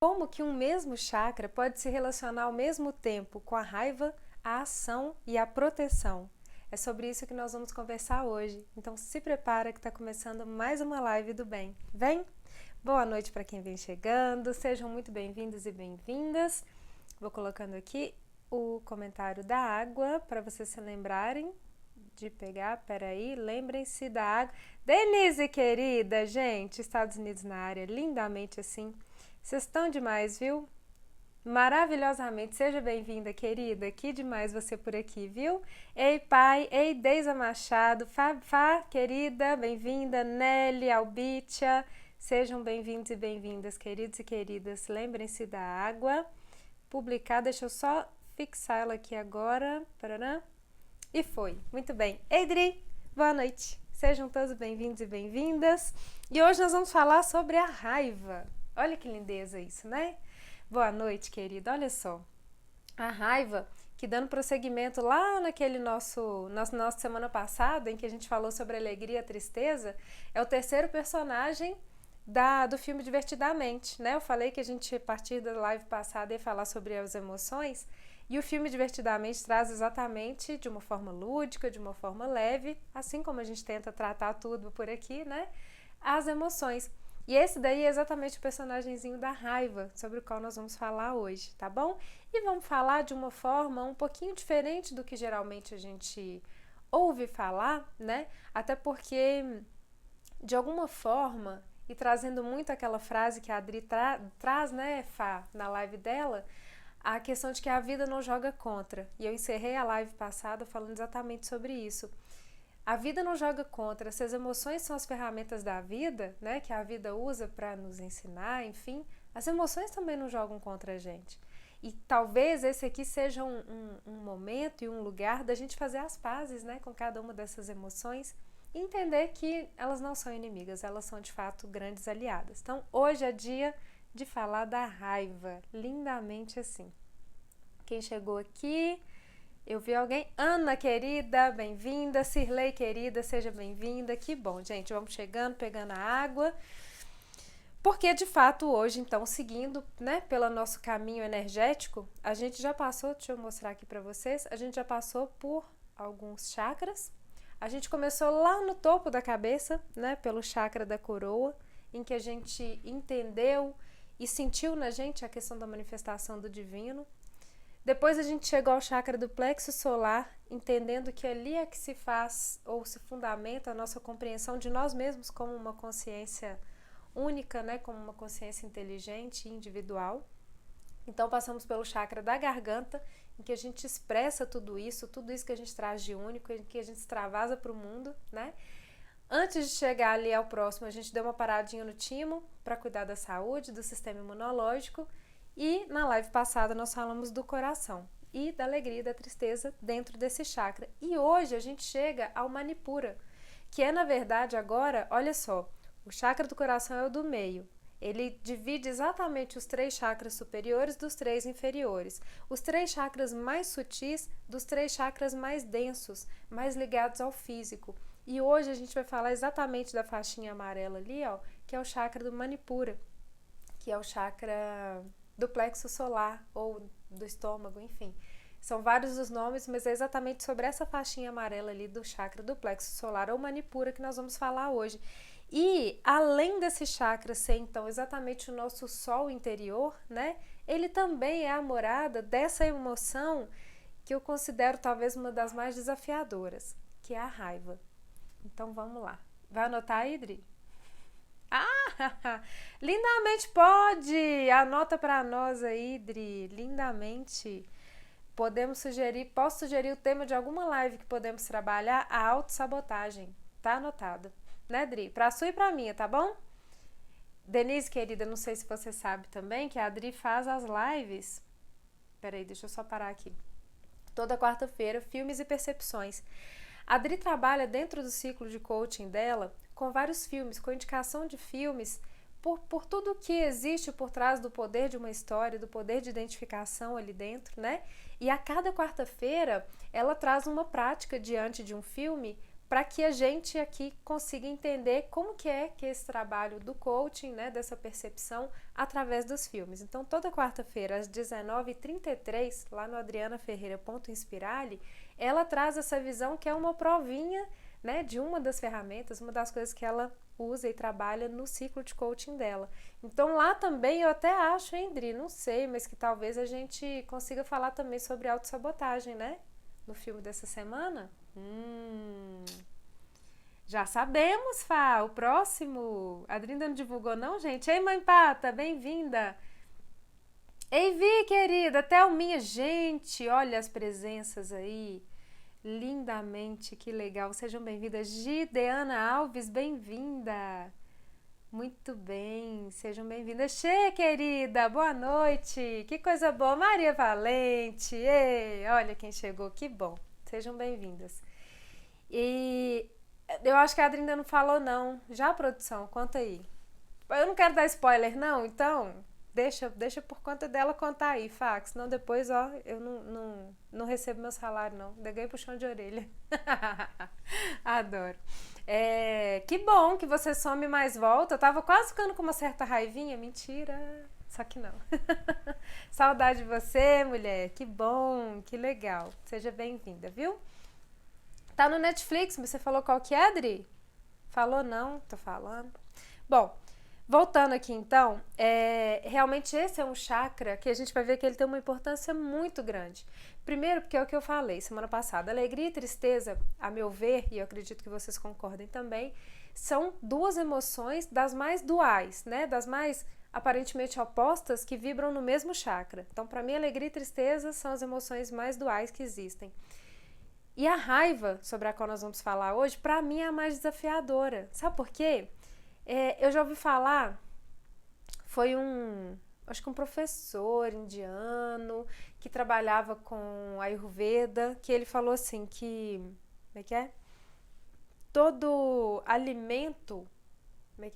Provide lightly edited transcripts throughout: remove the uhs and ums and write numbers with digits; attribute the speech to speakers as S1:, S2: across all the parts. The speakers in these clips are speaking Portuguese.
S1: Como que um mesmo chakra pode se relacionar ao mesmo tempo com a raiva, a ação e a proteção? É sobre isso que nós vamos conversar hoje. Então se prepara que está começando mais uma live do bem. Vem? Boa noite para quem vem chegando, sejam muito bem-vindos e bem-vindas. Vou colocando aqui o comentário da água para vocês se lembrarem de pegar. Peraí, lembrem-se da água. Denise, querida, gente, Estados Unidos na área, lindamente assim. Vocês estão demais, viu? Maravilhosamente. Seja bem-vinda, querida. Que demais você por aqui, viu? Ei, pai. Ei, Deisa Machado. Fá, querida, bem-vinda. Nelly, Albitia. Sejam bem-vindos e bem-vindas, queridos e queridas. Lembrem-se da água. Publicar, deixa eu só fixar ela aqui agora. Parará. E foi. Muito bem. Ei, Dri, boa noite. Sejam todos bem-vindos e bem-vindas. E hoje nós vamos falar sobre a raiva. Olha que lindeza isso, né? Boa noite, querida. Olha só. A raiva, que dando prosseguimento lá naquele nossa semana passada, em que a gente falou sobre a alegria e a tristeza, é o terceiro personagem do filme Divertidamente, né? Eu falei que a gente, a partir da live passada, ia falar sobre as emoções, e o filme Divertidamente traz exatamente de uma forma lúdica, de uma forma leve, assim como a gente tenta tratar tudo por aqui, né? As emoções. E esse daí é exatamente o personagemzinho da raiva, sobre o qual nós vamos falar hoje, tá bom? E vamos falar de uma forma um pouquinho diferente do que geralmente a gente ouve falar, né? Até porque, de alguma forma, e trazendo muito aquela frase que a Adri traz, né, Fá, na live dela, a questão de que a vida não joga contra. E eu encerrei a live passada falando exatamente sobre isso. A vida não joga contra, se as emoções são as ferramentas da vida, né, que a vida usa para nos ensinar, enfim, as emoções também não jogam contra a gente. E talvez esse aqui seja um momento e um lugar da gente fazer as pazes, né, com cada uma dessas emoções e entender que elas não são inimigas, elas são de fato grandes aliadas. Então hoje é dia de falar da raiva, lindamente assim. Quem chegou aqui... Eu vi alguém. Ana, querida, bem-vinda. Cirlei, querida, seja bem-vinda. Que bom, gente. Vamos chegando, pegando a água. Porque, de fato, hoje, então, seguindo, né, pelo nosso caminho energético, a gente já passou, deixa eu mostrar aqui para vocês, a gente já passou por alguns chakras. A gente começou lá no topo da cabeça, né, pelo chakra da coroa, em que a gente entendeu e sentiu na gente a questão da manifestação do divino. Depois a gente chegou ao chakra do plexo solar, entendendo que ali é que se faz ou se fundamenta a nossa compreensão de nós mesmos como uma consciência única, né, como uma consciência inteligente e individual. Então passamos pelo chakra da garganta, em que a gente expressa tudo isso que a gente traz de único, em que a gente extravasa para o mundo, né? Antes de chegar ali ao próximo, a gente deu uma paradinha no timo para cuidar da saúde, do sistema imunológico. E na live passada nós falamos do coração e da alegria e da tristeza dentro desse chakra. E hoje a gente chega ao Manipura, que é na verdade agora, olha só, o chakra do coração é o do meio. Ele divide exatamente os 3 chakras superiores dos 3 inferiores. Os 3 chakras mais sutis dos 3 chakras mais densos, mais ligados ao físico. E hoje a gente vai falar exatamente da faixinha amarela ali, ó, que é o chakra do Manipura, que é o chakra do plexo solar ou do estômago, enfim. São vários os nomes, mas é exatamente sobre essa faixinha amarela ali do chakra do plexo solar ou Manipura que nós vamos falar hoje. E além desse chakra ser então exatamente o nosso sol interior, né? Ele também é a morada dessa emoção que eu considero talvez uma das mais desafiadoras, que é a raiva. Então vamos lá. Vai anotar, Idri? Ah, lindamente pode! Anota para nós aí, Dri, lindamente. Posso sugerir o tema de alguma live que podemos trabalhar? A autossabotagem. Tá anotado, né, Dri? Pra sua e pra minha, tá bom? Denise, querida, não sei se você sabe também que a Dri faz as lives. Peraí, deixa eu só parar aqui. Toda quarta-feira, filmes e percepções. A Dri trabalha dentro do ciclo de coaching dela com vários filmes, com indicação de filmes, por tudo que existe por trás do poder de uma história, do poder de identificação ali dentro, né? E a cada quarta-feira ela traz uma prática diante de um filme para que a gente aqui consiga entender como que é que esse trabalho do coaching, né, dessa percepção, através dos filmes. Então, toda quarta-feira, às 19h33, lá no adrianaferreira.inspirali, ela traz essa visão que é uma provinha, né, de uma das ferramentas, uma das coisas que ela usa e trabalha no ciclo de coaching dela. Então, lá também eu até acho, hein, Dri, não sei, mas que talvez a gente consiga falar também sobre autossabotagem, né, no filme dessa semana. Já sabemos, Fá, o próximo. A Adri ainda não divulgou não, gente? Ei, mãe Pata, bem-vinda. Ei, Vi, querida, Thelminha, gente, olha as presenças aí, lindamente, que legal. Sejam bem-vindas. Gideana Alves, bem-vinda. Muito bem, sejam bem-vindas. Xê, querida, boa noite. Que coisa boa. Maria Valente, ei, olha quem chegou, que bom. Sejam bem-vindas. E eu acho que a Adri ainda não falou não. Já a produção, conta aí. Eu não quero dar spoiler não, então deixa por conta dela contar aí, Fax. Senão depois, ó, eu não recebo meu salário não. Deguei puxão de orelha. Adoro. Que bom que você some mais volta. Eu tava quase ficando com uma certa raivinha. Mentira. Só que não. Saudade de você, mulher. Que bom, que legal. Seja bem-vinda, viu? Tá no Netflix, você falou qual que é, Adri? Falou não? Tô falando. Bom, voltando aqui então, realmente esse é um chakra que a gente vai ver que ele tem uma importância muito grande. Primeiro porque é o que eu falei semana passada, alegria e tristeza, a meu ver, e eu acredito que vocês concordem também, são duas emoções das mais duais, né? Das mais aparentemente opostas que vibram no mesmo chakra. Então, para mim, alegria e tristeza são as emoções mais duais que existem. E a raiva, sobre a qual nós vamos falar hoje, pra mim é a mais desafiadora. Sabe por quê? Eu já ouvi falar, foi acho que um professor indiano que trabalhava com Ayurveda, que ele falou assim que, como é que é? Todo alimento, como é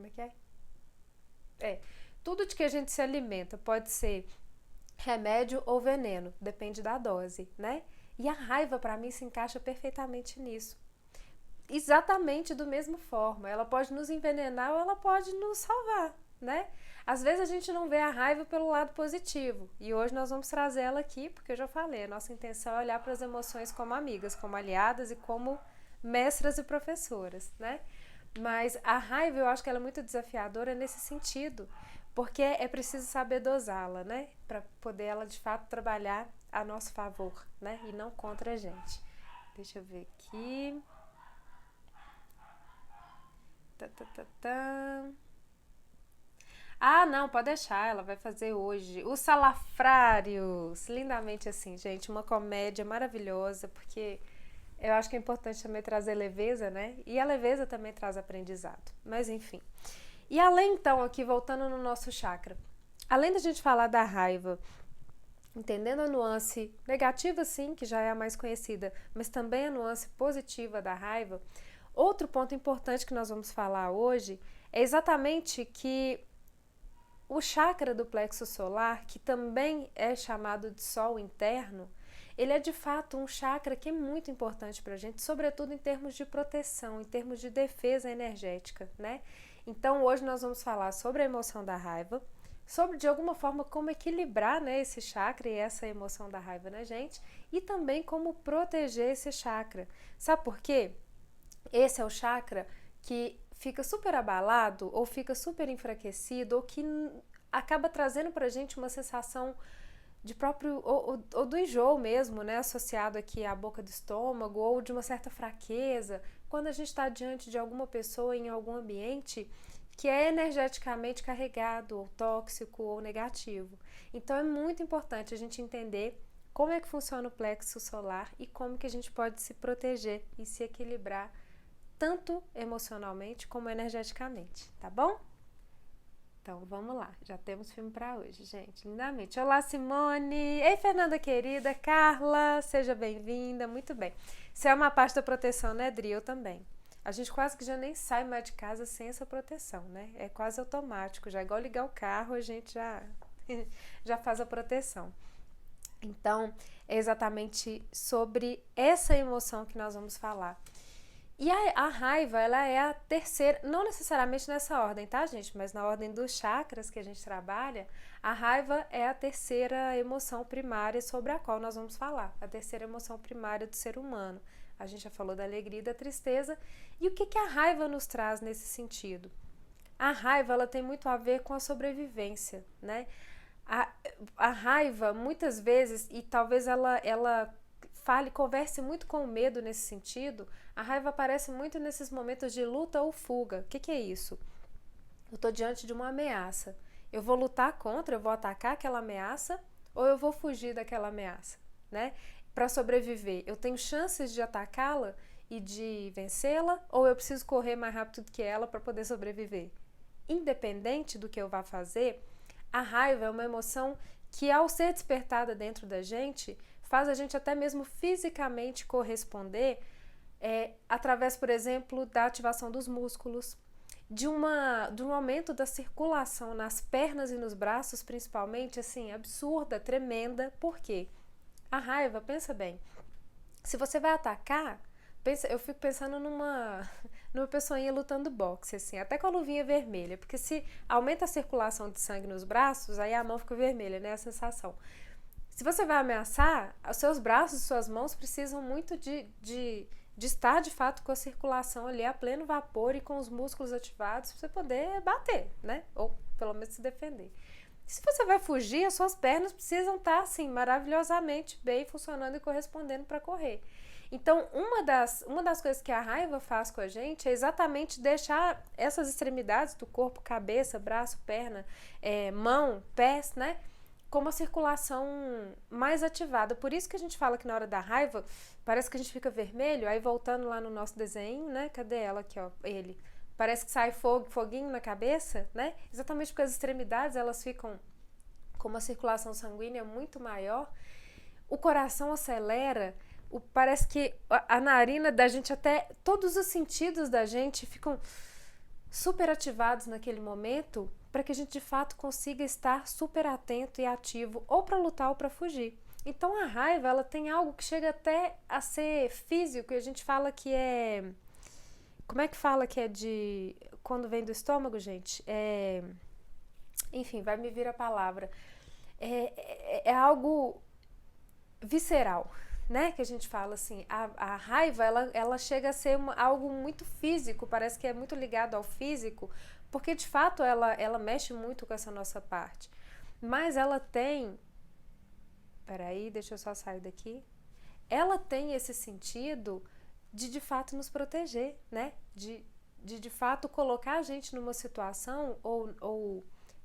S1: que é? Tudo de que a gente se alimenta pode ser remédio ou veneno, depende da dose, né? E a raiva, para mim, se encaixa perfeitamente nisso. Exatamente do mesmo forma. Ela pode nos envenenar ou ela pode nos salvar, né? Às vezes a gente não vê a raiva pelo lado positivo. E hoje nós vamos trazer ela aqui, porque eu já falei, a nossa intenção é olhar para as emoções como amigas, como aliadas e como mestras e professoras, né? Mas a raiva, eu acho que ela é muito desafiadora nesse sentido, porque é preciso saber dosá-la, né? Para poder ela, de fato, trabalhar a nosso favor, né? E não contra a gente. Deixa eu ver aqui. Ah, não, pode deixar, ela vai fazer hoje. Os Salafrários, lindamente assim, gente, uma comédia maravilhosa, porque eu acho que é importante também trazer leveza, né? E a leveza também traz aprendizado, mas enfim. E além, então, aqui, voltando no nosso chakra, além da gente falar da raiva, entendendo a nuance negativa, sim, que já é a mais conhecida, mas também a nuance positiva da raiva, outro ponto importante que nós vamos falar hoje é exatamente que o chakra do plexo solar, que também é chamado de sol interno, ele é de fato um chakra que é muito importante para a gente, sobretudo em termos de proteção, em termos de defesa energética, né? Então hoje nós vamos falar sobre a emoção da raiva, sobre de alguma forma como equilibrar, né, esse chakra e essa emoção da raiva na gente, e também como proteger esse chakra. Sabe por quê? Esse é o chakra que fica super abalado ou fica super enfraquecido ou que acaba trazendo pra gente uma sensação de próprio, ou do enjoo mesmo, né, associado aqui à boca do estômago, ou de uma certa fraqueza, quando a gente está diante de alguma pessoa em algum ambiente que é energeticamente carregado, ou tóxico, ou negativo. Então é muito importante a gente entender como é que funciona o plexo solar e como que a gente pode se proteger e se equilibrar tanto emocionalmente como energeticamente, tá bom? Então, vamos lá. Já temos filme para hoje, gente. Lindamente. Olá, Simone. Ei, Fernanda querida. Carla, seja bem-vinda. Muito bem. Isso é uma parte da proteção, né, Dri? Eu também. A gente quase que já nem sai mais de casa sem essa proteção, né? É quase automático. Já é igual ligar o carro, a gente já faz a proteção. Então, é exatamente sobre essa emoção que nós vamos falar. E a raiva, ela é a terceira, não necessariamente nessa ordem, tá, gente? Mas na ordem dos chakras que a gente trabalha, a raiva é a terceira emoção primária sobre a qual nós vamos falar. A terceira emoção primária do ser humano. A gente já falou da alegria e da tristeza. E o que, que a raiva nos traz nesse sentido? A raiva, ela tem muito a ver com a sobrevivência, né? A, a raiva, muitas vezes, e talvez ela converse muito com o medo nesse sentido, a raiva aparece muito nesses momentos de luta ou fuga. O que, que é isso? Eu estou diante de uma ameaça. Eu vou lutar contra, eu vou atacar aquela ameaça ou eu vou fugir daquela ameaça, né? Para sobreviver, eu tenho chances de atacá-la e de vencê-la ou eu preciso correr mais rápido que ela para poder sobreviver? Independente do que eu vá fazer, a raiva é uma emoção que, ao ser despertada dentro da gente, faz a gente até mesmo fisicamente corresponder através, por exemplo, da ativação dos músculos, de um aumento da circulação nas pernas e nos braços, principalmente, assim, absurda, tremenda. Por quê? A raiva, pensa bem, se você vai atacar, eu fico pensando numa pessoinha lutando boxe, assim, até com a luvinha vermelha, porque se aumenta a circulação de sangue nos braços, aí a mão fica vermelha, né, a sensação. Se você vai ameaçar, os seus braços e suas mãos precisam muito de estar, de fato, com a circulação ali a pleno vapor e com os músculos ativados para você poder bater, né, ou pelo menos se defender. Se você vai fugir, as suas pernas precisam estar, assim, maravilhosamente bem funcionando e correspondendo para correr. Então, uma das coisas que a raiva faz com a gente é exatamente deixar essas extremidades do corpo, cabeça, braço, perna, mão, pés, né, com uma circulação mais ativada. Por isso que a gente fala que na hora da raiva parece que a gente fica vermelho, aí voltando lá no nosso desenho, né, cadê ela aqui, ó, ele... Parece que sai foguinho na cabeça, né? Exatamente porque as extremidades, elas ficam com uma circulação sanguínea muito maior. O coração acelera, parece que a narina da gente, até todos os sentidos da gente ficam super ativados naquele momento para que a gente de fato consiga estar super atento e ativo ou para lutar ou para fugir. Então a raiva, ela tem algo que chega até a ser físico e a gente fala que é... Como é que fala que é de... Quando vem do estômago, gente? Enfim, vai me vir a palavra. É algo visceral, né? Que a gente fala assim. A raiva, ela chega a ser algo muito físico. Parece que é muito ligado ao físico. Porque, de fato, ela mexe muito com essa nossa parte. Mas ela tem... Peraí, deixa eu só sair daqui. Ela tem esse sentido... de fato nos proteger, né? De fato colocar a gente numa situação ou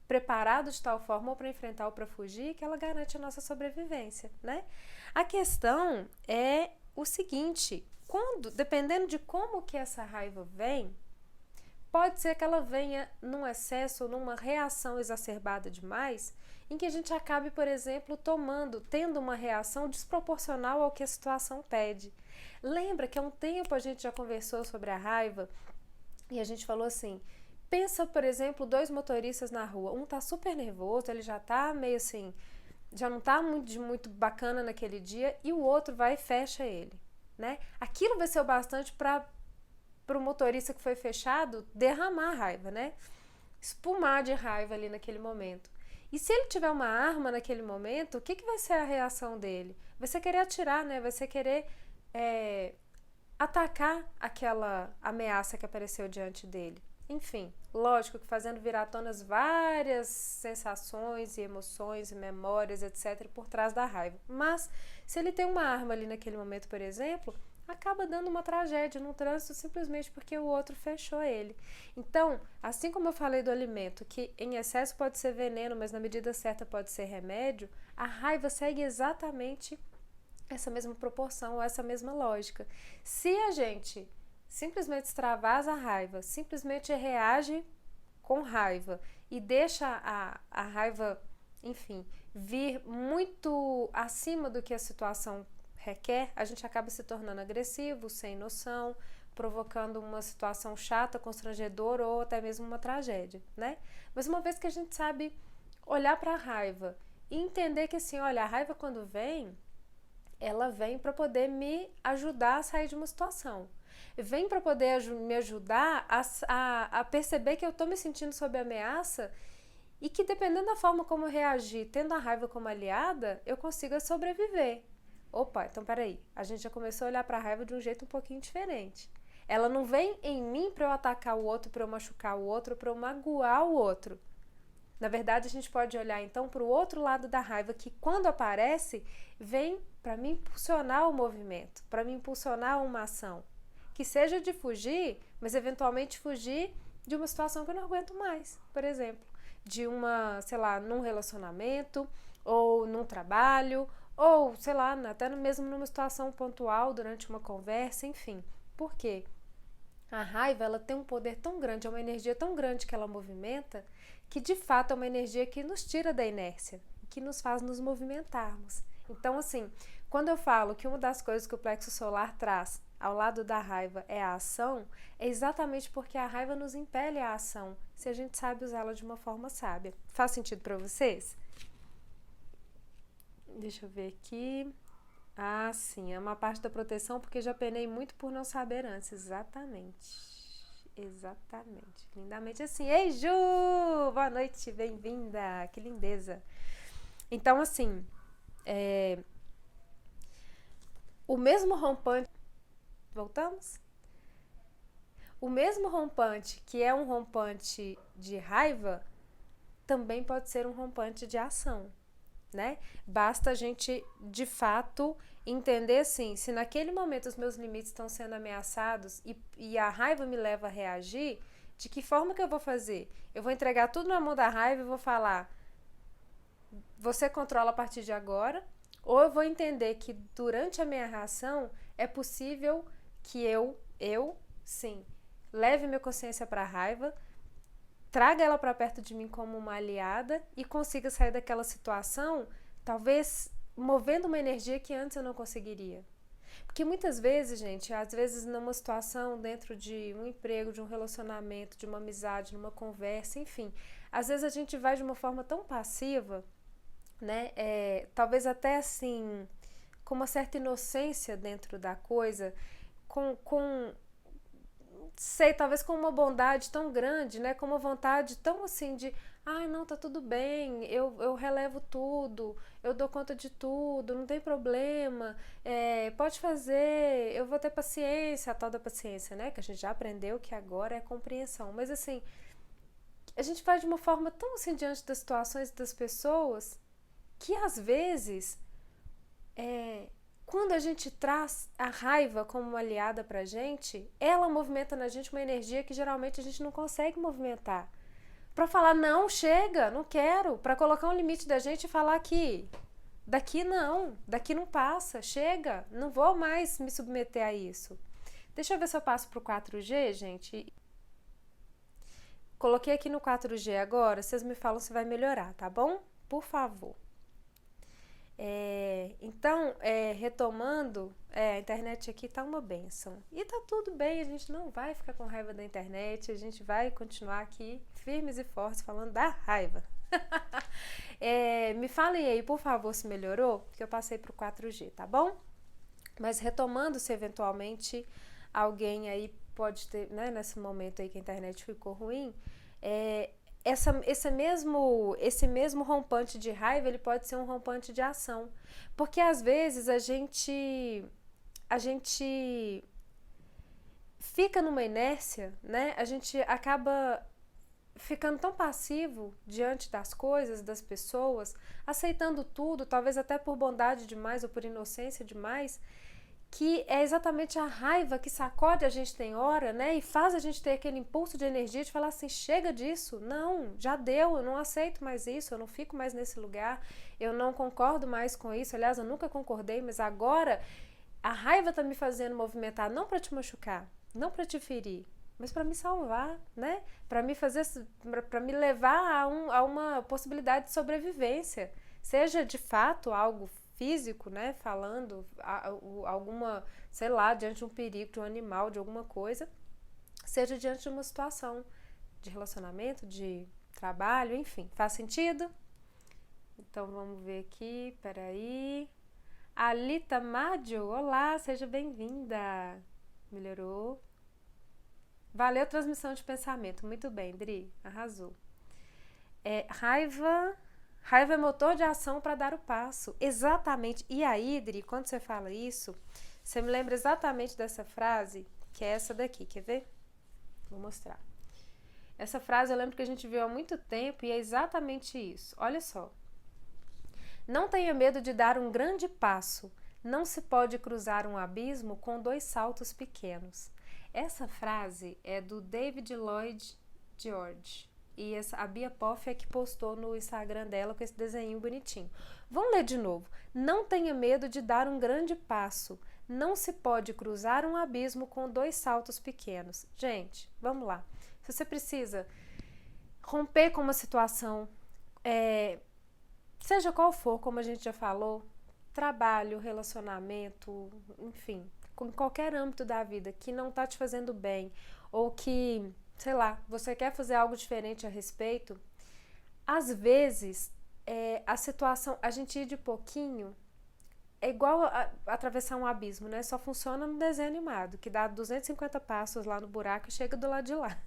S1: preparado de tal forma ou para enfrentar ou para fugir que ela garante a nossa sobrevivência, né? A questão é o seguinte, dependendo de como que essa raiva vem, pode ser que ela venha num excesso ou numa reação exacerbada demais, em que a gente acabe, por exemplo, tendo uma reação desproporcional ao que a situação pede. Lembra que há um tempo a gente já conversou sobre a raiva e a gente falou assim, pensa, por exemplo, dois motoristas na rua, um tá super nervoso, ele já tá meio assim, já não tá muito bacana naquele dia e o outro vai e fecha ele, né? Aquilo vai ser o bastante para o motorista que foi fechado derramar a raiva, né? Espumar de raiva ali naquele momento. E se ele tiver uma arma naquele momento, o que vai ser a reação dele? Vai ser querer atirar, né? Vai ser querer atacar aquela ameaça que apareceu diante dele. Enfim, lógico que fazendo vir à tona várias sensações e emoções e memórias, etc., por trás da raiva. Mas, se ele tem uma arma ali naquele momento, por exemplo, acaba dando uma tragédia no trânsito simplesmente porque o outro fechou ele. Então, assim como eu falei do alimento, que em excesso pode ser veneno, mas na medida certa pode ser remédio, a raiva segue exatamente essa mesma proporção, essa mesma lógica. Se a gente simplesmente extravasa a raiva, simplesmente reage com raiva e deixa a raiva, enfim, vir muito acima do que a situação requer, a gente acaba se tornando agressivo, sem noção, provocando uma situação chata, constrangedora ou até mesmo uma tragédia, né? Mas uma vez que a gente sabe olhar para a raiva e entender que assim, olha, a raiva quando vem, ela vem para poder me ajudar a sair de uma situação. vem para poder me ajudar a perceber que eu estou me sentindo sob ameaça e que dependendo da forma como eu reagir, tendo a raiva como aliada, eu consiga sobreviver. Opa, então peraí, a gente já começou a olhar para a raiva de um jeito um pouquinho diferente. Ela não vem em mim para eu atacar o outro, para eu machucar o outro, para eu magoar o outro. Na verdade, a gente pode olhar então para o outro lado da raiva, que quando aparece, vem para me impulsionar o movimento, para me impulsionar uma ação. Que seja de fugir, mas eventualmente fugir de uma situação que eu não aguento mais, por exemplo. De uma, sei lá, num relacionamento, ou num trabalho, ou, sei lá, até mesmo numa situação pontual durante uma conversa, enfim. Por quê? A raiva, ela tem um poder tão grande, é uma energia tão grande que ela movimenta, que de fato é uma energia que nos tira da inércia, que nos faz nos movimentarmos. Então, assim, quando eu falo que uma das coisas que o plexo solar traz ao lado da raiva é a ação, é exatamente porque a raiva nos impele à ação, se a gente sabe usá-la de uma forma sábia. Faz sentido para vocês? Deixa eu ver aqui. Ah, sim, é uma parte da proteção porque já penei muito por não saber antes. Exatamente. Exatamente. Lindamente assim. Ei, Ju! Boa noite, bem-vinda. Que lindeza. Então, assim, o mesmo rompante... Voltamos? O mesmo rompante que é um rompante de raiva também pode ser um rompante de ação. Né? Basta a gente, de fato, entender assim, se naquele momento os meus limites estão sendo ameaçados e a raiva me leva a reagir, de que forma que eu vou fazer? Eu vou entregar tudo na mão da raiva e vou falar, você controla a partir de agora, ou eu vou entender que durante a minha reação é possível que sim, leve minha consciência para a raiva, traga ela para perto de mim como uma aliada e consiga sair daquela situação, talvez movendo uma energia que antes eu não conseguiria. Porque muitas vezes, gente, às vezes numa situação dentro de um emprego, de um relacionamento, de uma amizade, numa conversa, enfim, às vezes a gente vai de uma forma tão passiva, né? Talvez até assim, com uma certa inocência dentro da coisa, sei, talvez com uma bondade tão grande, né? Com uma vontade tão assim de, não, tá tudo bem, eu relevo tudo, eu dou conta de tudo, não tem problema, pode fazer, eu vou ter paciência, a tal da paciência, né? Que a gente já aprendeu que agora é compreensão. Mas assim, a gente faz de uma forma tão assim diante das situações das pessoas que às vezes quando a gente traz a raiva como uma aliada pra gente, ela movimenta na gente uma energia que geralmente a gente não consegue movimentar. Pra falar, não, chega, não quero. Pra colocar um limite da gente e falar que daqui não passa, chega, não vou mais me submeter a isso. Deixa eu ver se eu passo pro 4G, gente. Coloquei aqui no 4G agora, vocês me falam se vai melhorar, tá bom? Por favor. Então, retomando, a internet aqui tá uma bênção. E tá tudo bem, a gente não vai ficar com raiva da internet, a gente vai continuar aqui firmes e fortes falando da raiva. Me falem aí, por favor, se melhorou, porque eu passei pro 4G, tá bom? Mas retomando, se eventualmente alguém aí pode ter, né, nesse momento aí que a internet ficou ruim, esse mesmo rompante de raiva, ele pode ser um rompante de ação. Porque às vezes a gente fica numa inércia, né? A gente acaba ficando tão passivo diante das coisas, das pessoas, aceitando tudo, talvez até por bondade demais ou por inocência demais, que é exatamente a raiva que sacode a gente tem hora, né? E faz a gente ter aquele impulso de energia de falar assim, chega disso, não, já deu, eu não aceito mais isso, eu não fico mais nesse lugar, eu não concordo mais com isso, aliás, eu nunca concordei, mas agora a raiva tá me fazendo movimentar não para te machucar, não para te ferir, mas para me salvar, né? Para me fazer, para me levar a uma possibilidade de sobrevivência, seja de fato algo físico, né, falando alguma, sei lá, diante de um perigo, de um animal, de alguma coisa, seja diante de uma situação de relacionamento, de trabalho, enfim. Faz sentido? Então vamos ver aqui, peraí. Alita Mádio, olá, seja bem-vinda. melhorou. Valeu transmissão de pensamento. Muito bem, Dri, arrasou. Raiva é motor de ação para dar o passo. Exatamente. E aí, Dri, quando você fala isso, você me lembra exatamente dessa frase, que é essa daqui, quer ver? Vou mostrar. Essa frase eu lembro que a gente viu há muito tempo e é exatamente isso. Olha só. Não tenha medo de dar um grande passo. Não se pode cruzar um abismo com 2 saltos pequenos. Essa frase é do David Lloyd George. E a Bia Poff é que postou no Instagram dela com esse desenho bonitinho. Vamos ler de novo. Não tenha medo de dar um grande passo. Não se pode cruzar um abismo com 2 saltos pequenos. Gente, vamos lá. Se você precisa romper com uma situação, seja qual for, como a gente já falou, trabalho, relacionamento, enfim, em qualquer âmbito da vida que não está te fazendo bem ou que, sei lá, você quer fazer algo diferente a respeito, às vezes a situação, a gente ir de pouquinho é igual a atravessar um abismo, né? Só funciona no desenho animado, que dá 250 passos lá no buraco e chega do lado de lá.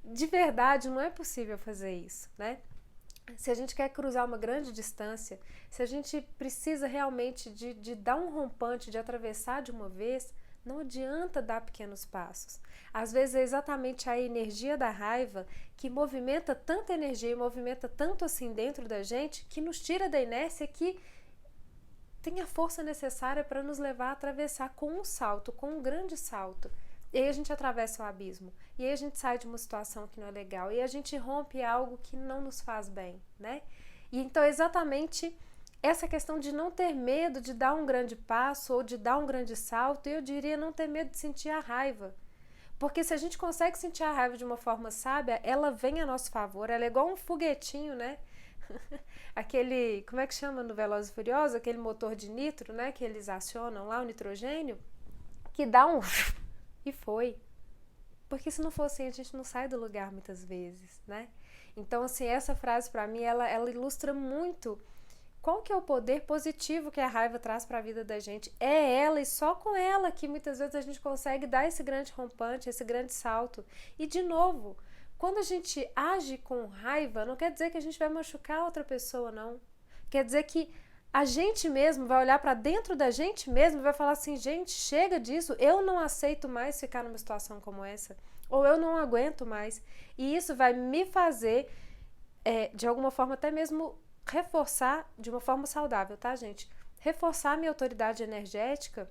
S1: De verdade, não é possível fazer isso, né? Se a gente quer cruzar uma grande distância, se a gente precisa realmente de dar um rompante, de atravessar de uma vez, não adianta dar pequenos passos. Às vezes é exatamente a energia da raiva que movimenta tanta energia e movimenta tanto assim dentro da gente que nos tira da inércia, que tem a força necessária para nos levar a atravessar com um salto, com um grande salto. E aí a gente atravessa o abismo, e aí a gente sai de uma situação que não é legal, e a gente rompe algo que não nos faz bem, né? E então exatamente essa questão de não ter medo de dar um grande passo ou de dar um grande salto, eu diria não ter medo de sentir a raiva. Porque se a gente consegue sentir a raiva de uma forma sábia, ela vem a nosso favor, ela é igual um foguetinho, né? Aquele, como é que chama no Velozes e Furiosos? Aquele motor de nitro, né? Que eles acionam lá, o nitrogênio, que dá um... E foi. Porque se não for assim, a gente não sai do lugar muitas vezes, né? Então, assim, essa frase pra mim, ela ilustra muito qual que é o poder positivo que a raiva traz para a vida da gente. É ela e só com ela que muitas vezes a gente consegue dar esse grande rompante, esse grande salto. E, de novo, quando a gente age com raiva, não quer dizer que a gente vai machucar outra pessoa, não. Quer dizer que a gente mesmo vai olhar para dentro da gente mesmo e vai falar assim, gente, chega disso, eu não aceito mais ficar numa situação como essa, ou eu não aguento mais. E isso vai me fazer, de alguma forma, até mesmo reforçar, de uma forma saudável, tá, gente? Reforçar a minha autoridade energética,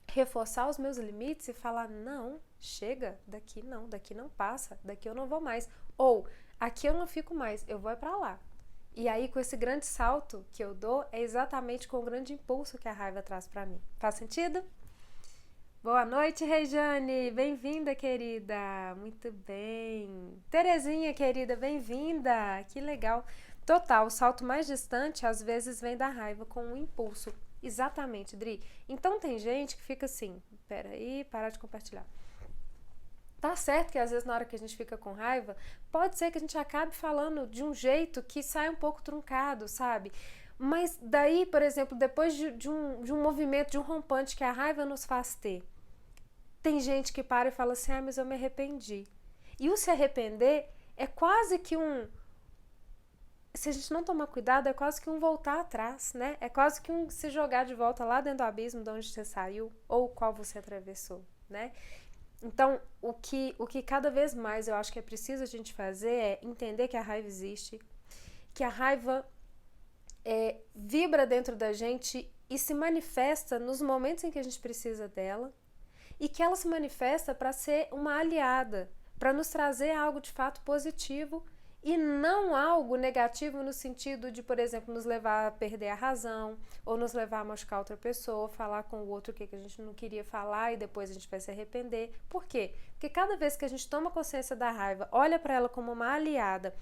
S1: reforçar os meus limites e falar, não, chega, daqui não passa, daqui eu não vou mais. Ou, aqui eu não fico mais, eu vou para lá. E aí, com esse grande salto que eu dou, é exatamente com o grande impulso que a raiva traz para mim. Faz sentido? Boa noite, Rejane! Bem-vinda, querida! Muito bem! Terezinha, querida, bem-vinda! Que legal! Total, o salto mais distante às vezes vem da raiva com um impulso. Exatamente, Dri. Então tem gente que fica assim, peraí, parar de compartilhar. Tá certo que às vezes na hora que a gente fica com raiva, pode ser que a gente acabe falando de um jeito que sai um pouco truncado, sabe? Mas daí, por exemplo, depois de um movimento, de um rompante que a raiva nos faz ter, tem gente que para e fala assim, mas eu me arrependi. E o se arrepender é quase que se a gente não tomar cuidado, é quase que um voltar atrás, né? É quase que um se jogar de volta lá dentro do abismo de onde você saiu ou o qual você atravessou, né? Então, o que cada vez mais eu acho que é preciso a gente fazer é entender que a raiva existe, que a raiva vibra dentro da gente e se manifesta nos momentos em que a gente precisa dela, e que ela se manifesta para ser uma aliada, para nos trazer algo de fato positivo e não algo negativo no sentido de, por exemplo, nos levar a perder a razão, ou nos levar a machucar outra pessoa, falar com o outro o que a gente não queria falar e depois a gente vai se arrepender. Por quê? Porque cada vez que a gente toma consciência da raiva, olha para ela como uma aliada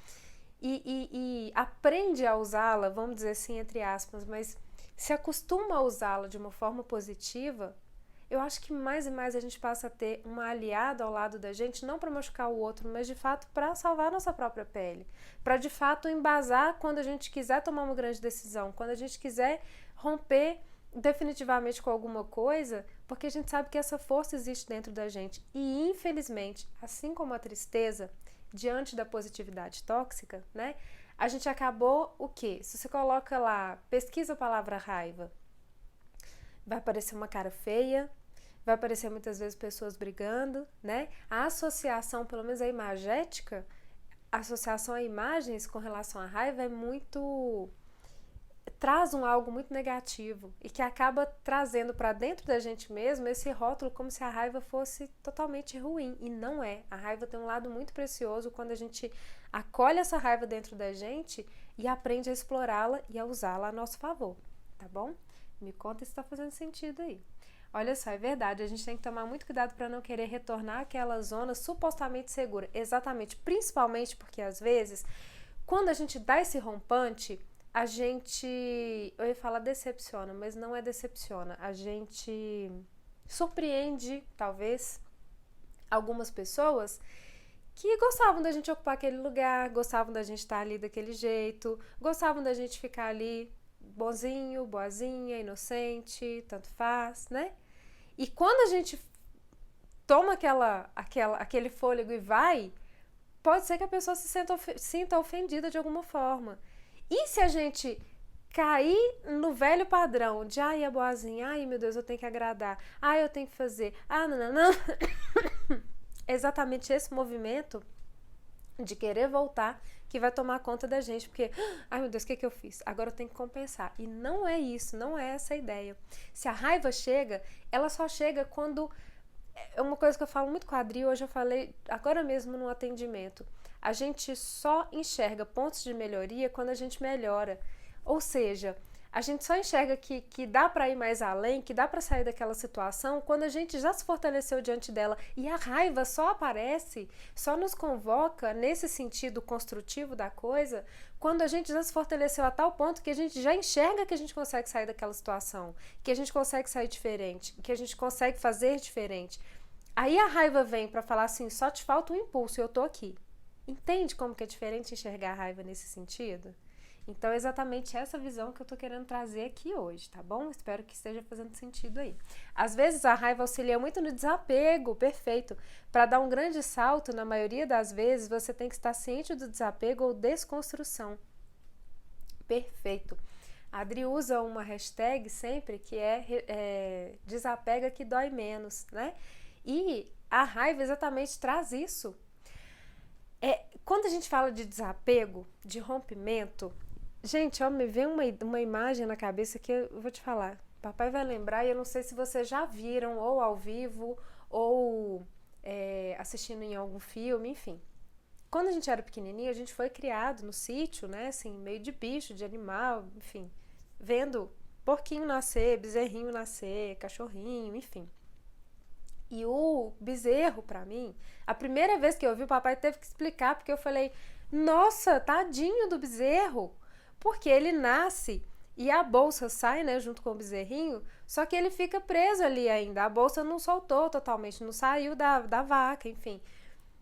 S1: e aprende a usá-la, vamos dizer assim, entre aspas, mas se acostuma a usá-la de uma forma positiva, eu acho que mais e mais a gente passa a ter uma aliada ao lado da gente, não para machucar o outro, mas de fato para salvar a nossa própria pele, para de fato embasar quando a gente quiser tomar uma grande decisão, quando a gente quiser romper definitivamente com alguma coisa, porque a gente sabe que essa força existe dentro da gente. E, infelizmente, assim como a tristeza, diante da positividade tóxica, né? A gente acabou o quê? Se você coloca lá, pesquisa a palavra raiva, vai aparecer uma cara feia, vai aparecer muitas vezes pessoas brigando, né? A associação, pelo menos a imagética, a associação a imagens com relação à raiva é muito... traz algo muito negativo e que acaba trazendo para dentro da gente mesmo esse rótulo como se a raiva fosse totalmente ruim, e não é. A raiva tem um lado muito precioso quando a gente acolhe essa raiva dentro da gente e aprende a explorá-la e a usá-la a nosso favor, tá bom? Me conta se está fazendo sentido aí. Olha só, é verdade, a gente tem que tomar muito cuidado para não querer retornar àquela zona supostamente segura, exatamente, principalmente porque às vezes, quando a gente dá esse rompante, a gente, eu ia falar decepciona, mas não é decepciona, a gente surpreende, talvez, algumas pessoas que gostavam da gente ocupar aquele lugar, gostavam da gente estar ali daquele jeito, gostavam da gente ficar ali bonzinho, boazinha, inocente, tanto faz, né? E quando a gente toma aquele fôlego e vai, pode ser que a pessoa se sinta ofendida de alguma forma. E se a gente cair no velho padrão de ai, é boazinha, ai, meu Deus, eu tenho que agradar, ai, eu tenho que fazer, ah, não, não, não. Exatamente esse movimento de querer voltar que vai tomar conta da gente, porque, ai meu Deus, o que eu fiz? Agora eu tenho que compensar. E não é isso, não é essa a ideia. Se a raiva chega, ela só chega quando... É uma coisa que eu falo muito quadril, hoje eu falei agora mesmo no atendimento. A gente só enxerga pontos de melhoria quando a gente melhora. Ou seja, a gente só enxerga que dá para ir mais além, que dá para sair daquela situação quando a gente já se fortaleceu diante dela. E a raiva só aparece, só nos convoca nesse sentido construtivo da coisa, quando a gente já se fortaleceu a tal ponto que a gente já enxerga que a gente consegue sair daquela situação, que a gente consegue sair diferente, que a gente consegue fazer diferente. Aí a raiva vem para falar assim, só te falta um impulso e eu tô aqui. Entende como que é diferente enxergar a raiva nesse sentido? Então é exatamente essa visão que eu tô querendo trazer aqui hoje, tá bom? Espero que esteja fazendo sentido aí. Às vezes a raiva auxilia muito no desapego, perfeito. Para dar um grande salto, na maioria das vezes, você tem que estar ciente do desapego ou desconstrução. Perfeito. A Adri usa uma hashtag sempre que é desapega que dói menos, né? E a raiva exatamente traz isso. Quando a gente fala de desapego, de rompimento, gente, ó, me vem uma imagem na cabeça que eu vou te falar. Papai vai lembrar e eu não sei se vocês já viram, ou ao vivo, ou assistindo em algum filme, enfim. Quando a gente era pequenininho, a gente foi criado no sítio, né, assim, meio de bicho, de animal, enfim, vendo porquinho nascer, bezerrinho nascer, cachorrinho, enfim. E o bezerro, pra mim, a primeira vez que eu vi, o papai teve que explicar, porque eu falei, nossa, tadinho do bezerro, porque ele nasce e a bolsa sai, né, junto com o bezerrinho, só que ele fica preso ali ainda, a bolsa não soltou totalmente, não saiu da vaca, enfim.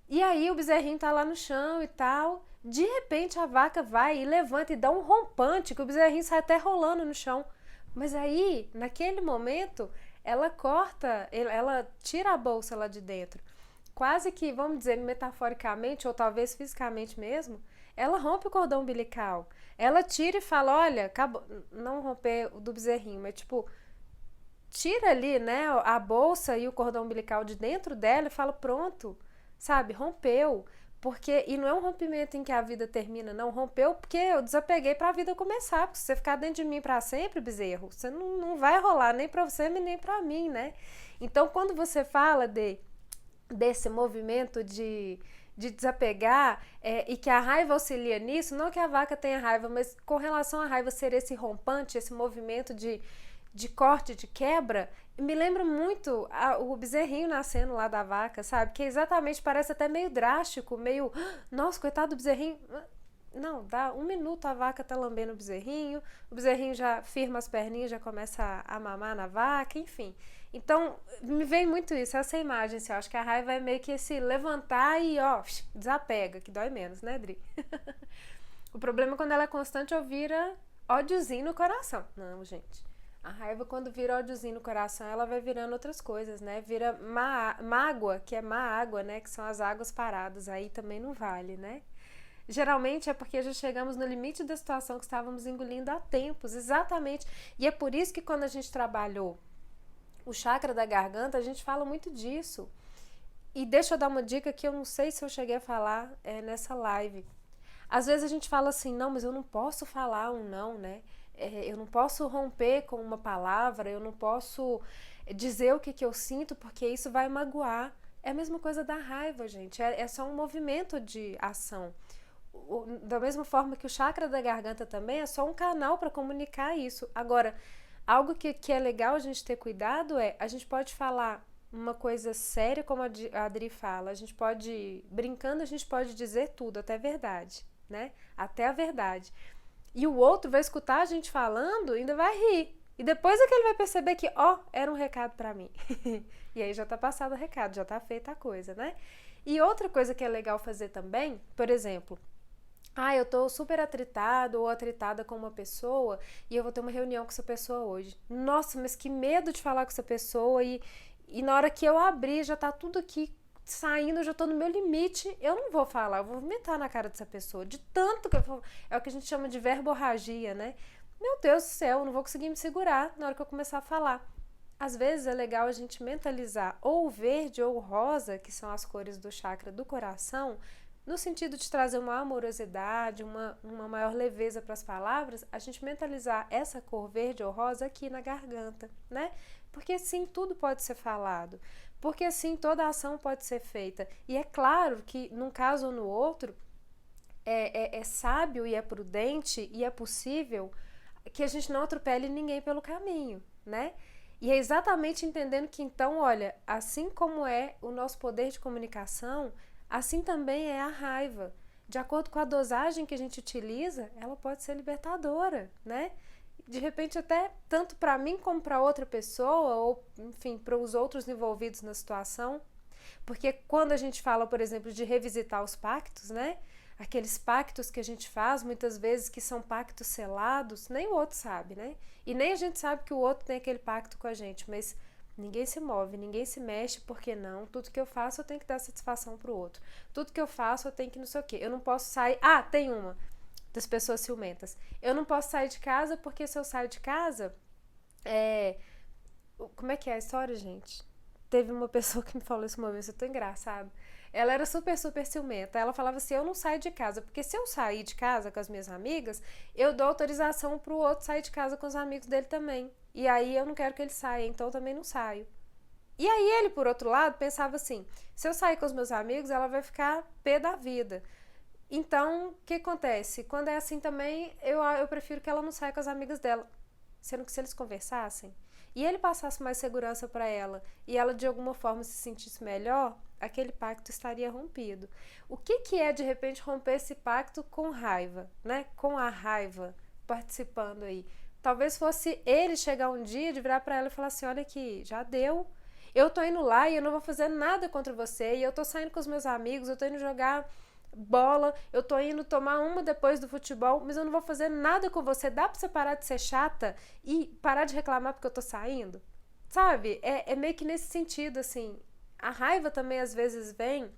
S1: E aí o bezerrinho tá lá no chão e tal, de repente a vaca vai e levanta e dá um rompante, que o bezerrinho sai até rolando no chão. Mas aí, naquele momento, ela corta, ela tira a bolsa lá de dentro. Quase que, vamos dizer, metaforicamente, ou talvez fisicamente mesmo, ela rompe o cordão umbilical. Ela tira e fala, olha, acabou, não romper o do bezerrinho, mas tipo, tira ali, né, a bolsa e o cordão umbilical de dentro dela e fala, pronto, sabe, rompeu. Porque, e não é um rompimento em que a vida termina, não, rompeu porque eu desapeguei para a vida começar, porque se você ficar dentro de mim para sempre, bezerro, você não vai rolar nem para você nem para mim, né? Então, quando você fala desse movimento de desapegar e que a raiva auxilia nisso, não que a vaca tenha raiva, mas com relação à raiva ser esse rompante, esse movimento de corte, de quebra, me lembra muito o bezerrinho nascendo lá da vaca, sabe? Que exatamente parece até meio drástico, meio, nossa, coitado do bezerrinho. Não, dá um minuto a vaca tá lambendo o bezerrinho já firma as perninhas, já começa a mamar na vaca, enfim. Então, me vem muito isso, essa imagem, assim, eu acho que a raiva é meio que esse levantar e, ó, desapega, que dói menos, né, Dri? O problema é quando ela é constante ou vira ódiozinho no coração. Não, gente. A raiva, quando vira ódiozinho no coração, ela vai virando outras coisas, né? Vira mágoa, que é má água, né? Que são as águas paradas. Aí também não vale, né? Geralmente é porque já chegamos no limite da situação que estávamos engolindo há tempos, exatamente. E é por isso que quando a gente trabalhou o chakra da garganta, a gente fala muito disso. E deixa eu dar uma dica que eu não sei se eu cheguei a falar nessa live. Às vezes a gente fala assim, não, mas eu não posso falar um não, né? Eu não posso romper com uma palavra, eu não posso dizer o que eu sinto, porque isso vai magoar. É a mesma coisa da raiva, gente. É só um movimento de ação. Da mesma forma que o chakra da garganta também é só um canal para comunicar isso. Agora, algo que é legal a gente ter cuidado a gente pode falar uma coisa séria, como a Adri fala, a gente pode, brincando, a gente pode dizer tudo, até verdade, né? Até a verdade. E o outro vai escutar a gente falando e ainda vai rir. E depois é que ele vai perceber que, era um recado para mim. E aí já tá passado o recado, já tá feita a coisa, né? E outra coisa que é legal fazer também, por exemplo, eu tô super atritado ou atritada com uma pessoa e eu vou ter uma reunião com essa pessoa hoje. Nossa, mas que medo de falar com essa pessoa e na hora que eu abrir já tá tudo aqui saindo, eu já tô no meu limite, eu não vou falar, eu vou vomitar na cara dessa pessoa, de tanto que eu vou, é o que a gente chama de verborragia, né? Meu Deus do céu, eu não vou conseguir me segurar na hora que eu começar a falar. Às vezes é legal a gente mentalizar ou o verde ou o rosa, que são as cores do chakra do coração, no sentido de trazer uma amorosidade, uma maior leveza para as palavras, a gente mentalizar essa cor verde ou rosa aqui na garganta, né? Porque assim tudo pode ser falado, porque assim toda ação pode ser feita. E é claro que num caso ou no outro, é sábio e é prudente e é possível que a gente não atropele ninguém pelo caminho, né? E é exatamente entendendo que então, olha, assim como é o nosso poder de comunicação, assim também é a raiva. De acordo com a dosagem que a gente utiliza, ela pode ser libertadora, né? De repente até tanto para mim como para outra pessoa ou, enfim, para os outros envolvidos na situação. Porque quando a gente fala, por exemplo, de revisitar os pactos, né? Aqueles pactos que a gente faz, muitas vezes que são pactos selados, nem o outro sabe, né? E nem a gente sabe que o outro tem aquele pacto com a gente, mas ninguém se move, ninguém se mexe, porque não? Tudo que eu faço eu tenho que dar satisfação pro outro. Tudo que eu faço eu tenho que não sei o quê. Eu não posso sair... tem uma das pessoas ciumentas. Eu não posso sair de casa porque se eu saio de casa... Como é que é a história, gente? Teve uma pessoa que me falou isso uma vez, eu tô engraçado. Ela era super, super ciumenta. Ela falava assim, eu não saio de casa, porque se eu sair de casa com as minhas amigas, eu dou autorização pro outro sair de casa com os amigos dele também. E aí eu não quero que ele saia, então eu também não saio. E aí ele, por outro lado, pensava assim, se eu sair com os meus amigos, ela vai ficar pé da vida. Então, o que acontece? Quando é assim também, eu prefiro que ela não saia com as amigas dela. Sendo que se eles conversassem e ele passasse mais segurança para ela e ela de alguma forma se sentisse melhor, aquele pacto estaria rompido. O que é de repente romper esse pacto com raiva, né? Com a raiva participando aí. Talvez fosse ele chegar um dia de virar para ela e falar assim, olha aqui, já deu. Eu tô indo lá e eu não vou fazer nada contra você e eu tô saindo com os meus amigos, eu tô indo jogar bola, eu tô indo tomar uma depois do futebol, mas eu não vou fazer nada com você. Dá pra você parar de ser chata e parar de reclamar porque eu tô saindo? Sabe? É meio que nesse sentido, assim. A raiva também às vezes vem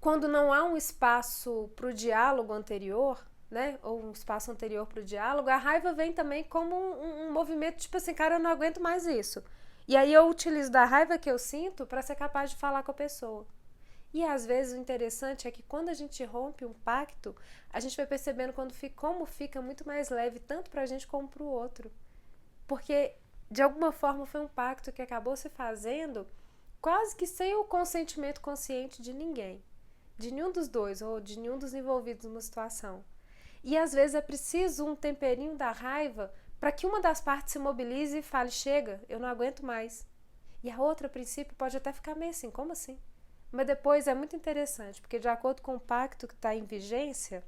S1: quando não há um espaço pro diálogo anterior, né? Ou um espaço anterior pro diálogo. A raiva vem também como um movimento, tipo assim, cara, eu não aguento mais isso. E aí eu utilizo da raiva que eu sinto para ser capaz de falar com a pessoa. E às vezes o interessante é que quando a gente rompe um pacto, a gente vai percebendo como fica muito mais leve, tanto pra gente como pro outro. Porque de alguma forma foi um pacto que acabou se fazendo quase que sem o consentimento consciente de ninguém, de nenhum dos dois ou de nenhum dos envolvidos numa situação. E às vezes é preciso um temperinho da raiva para que uma das partes se mobilize e fale, chega, eu não aguento mais. E a outra, a princípio, pode até ficar meio assim, como assim? Mas depois é muito interessante, porque de acordo com o pacto que está em vigência,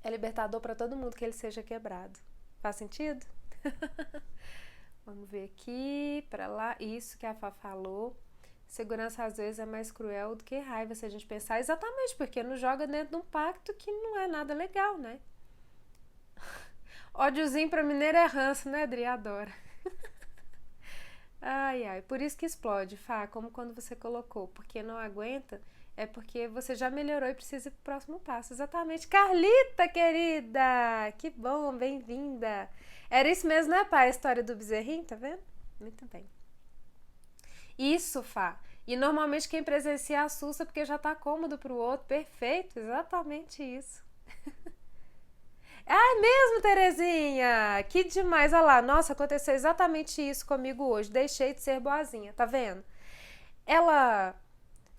S1: é libertador para todo mundo que ele seja quebrado. Faz sentido? Vamos ver aqui, para lá. Isso que a Fá falou. Segurança às vezes é mais cruel do que raiva, se a gente pensar. Exatamente, porque nos joga dentro de um pacto que não é nada legal, né? Ódiozinho pra mineiro é ranço, né, Adri? Adora. Ai, ai, por isso que explode, Fá, como quando você colocou, porque não aguenta, é porque você já melhorou e precisa ir pro próximo passo. Exatamente. Carlita, querida! Que bom, bem-vinda! Era isso mesmo, né, pai? A história do bezerrinho, tá vendo? Muito bem. Isso, Fá. E normalmente quem presencia assusta porque já tá cômodo pro outro. Perfeito, exatamente isso. Ai, mesmo, Terezinha? Que demais. Olha lá, nossa, aconteceu exatamente isso comigo hoje. Deixei de ser boazinha, tá vendo? Ela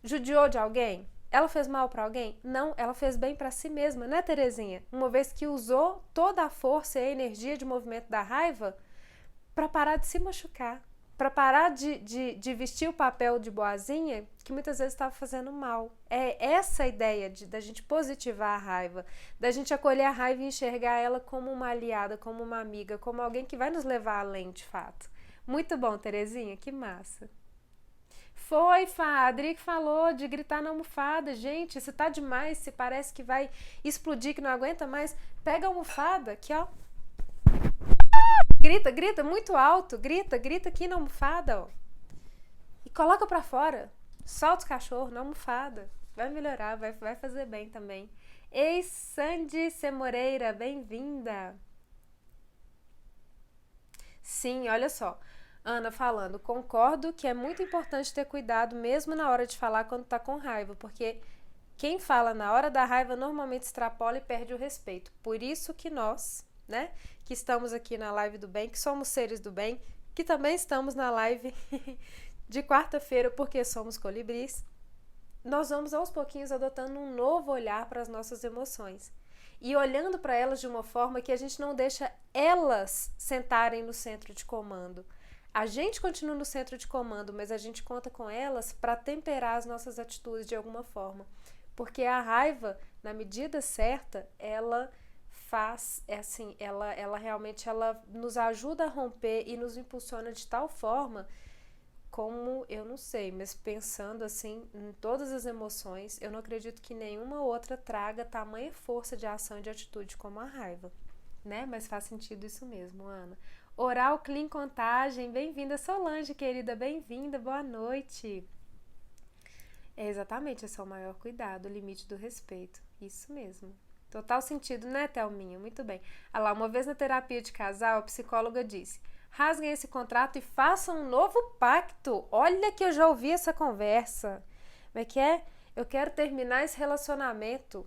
S1: judiou de alguém? Ela fez mal pra alguém? Não, ela fez bem pra si mesma, né, Terezinha? Uma vez que usou toda a força e a energia de movimento da raiva pra parar de se machucar, pra parar de vestir o papel de boazinha que muitas vezes estava fazendo mal. É essa a ideia da gente positivar a raiva, da gente acolher a raiva e enxergar ela como uma aliada, como uma amiga, como alguém que vai nos levar além, de fato. Muito bom, Terezinha, que massa. Foi, Fá, a Adri que falou de gritar na almofada. Gente, se tá demais, se parece que vai explodir, que não aguenta mais, pega a almofada, aqui ó. Grita, grita muito alto, grita, grita aqui na almofada, ó. E coloca pra fora. Solta os cachorros na almofada. Vai melhorar, vai fazer bem também. Ei, Sandy C. Moreira, bem-vinda. Sim, olha só. Ana falando, concordo que é muito importante ter cuidado mesmo na hora de falar quando tá com raiva, porque quem fala na hora da raiva normalmente extrapola e perde o respeito. Por isso que nós, né, que estamos aqui na live do bem, que somos seres do bem, que também estamos na live de quarta-feira porque somos colibris, nós vamos aos pouquinhos adotando um novo olhar para as nossas emoções. E olhando para elas de uma forma que a gente não deixa elas sentarem no centro de comando. A gente continua no centro de comando, mas a gente conta com elas para temperar as nossas atitudes de alguma forma. Porque a raiva, na medida certa, ela faz, ela realmente ela nos ajuda a romper e nos impulsiona de tal forma como, eu não sei, mas pensando assim em todas as emoções, eu não acredito que nenhuma outra traga tamanha força de ação e de atitude como a raiva, né? Mas faz sentido isso mesmo, Ana. Oral Clean Contagem, bem-vinda, Solange, querida, bem-vinda, boa noite. É exatamente, esse é o maior cuidado, o limite do respeito, isso mesmo. Total sentido, né, Thelminha? Muito bem. Ah lá, uma vez na terapia de casal, a psicóloga disse: rasguem esse contrato e façam um novo pacto. Olha que eu já ouvi essa conversa. Como é que é? Eu quero terminar esse relacionamento.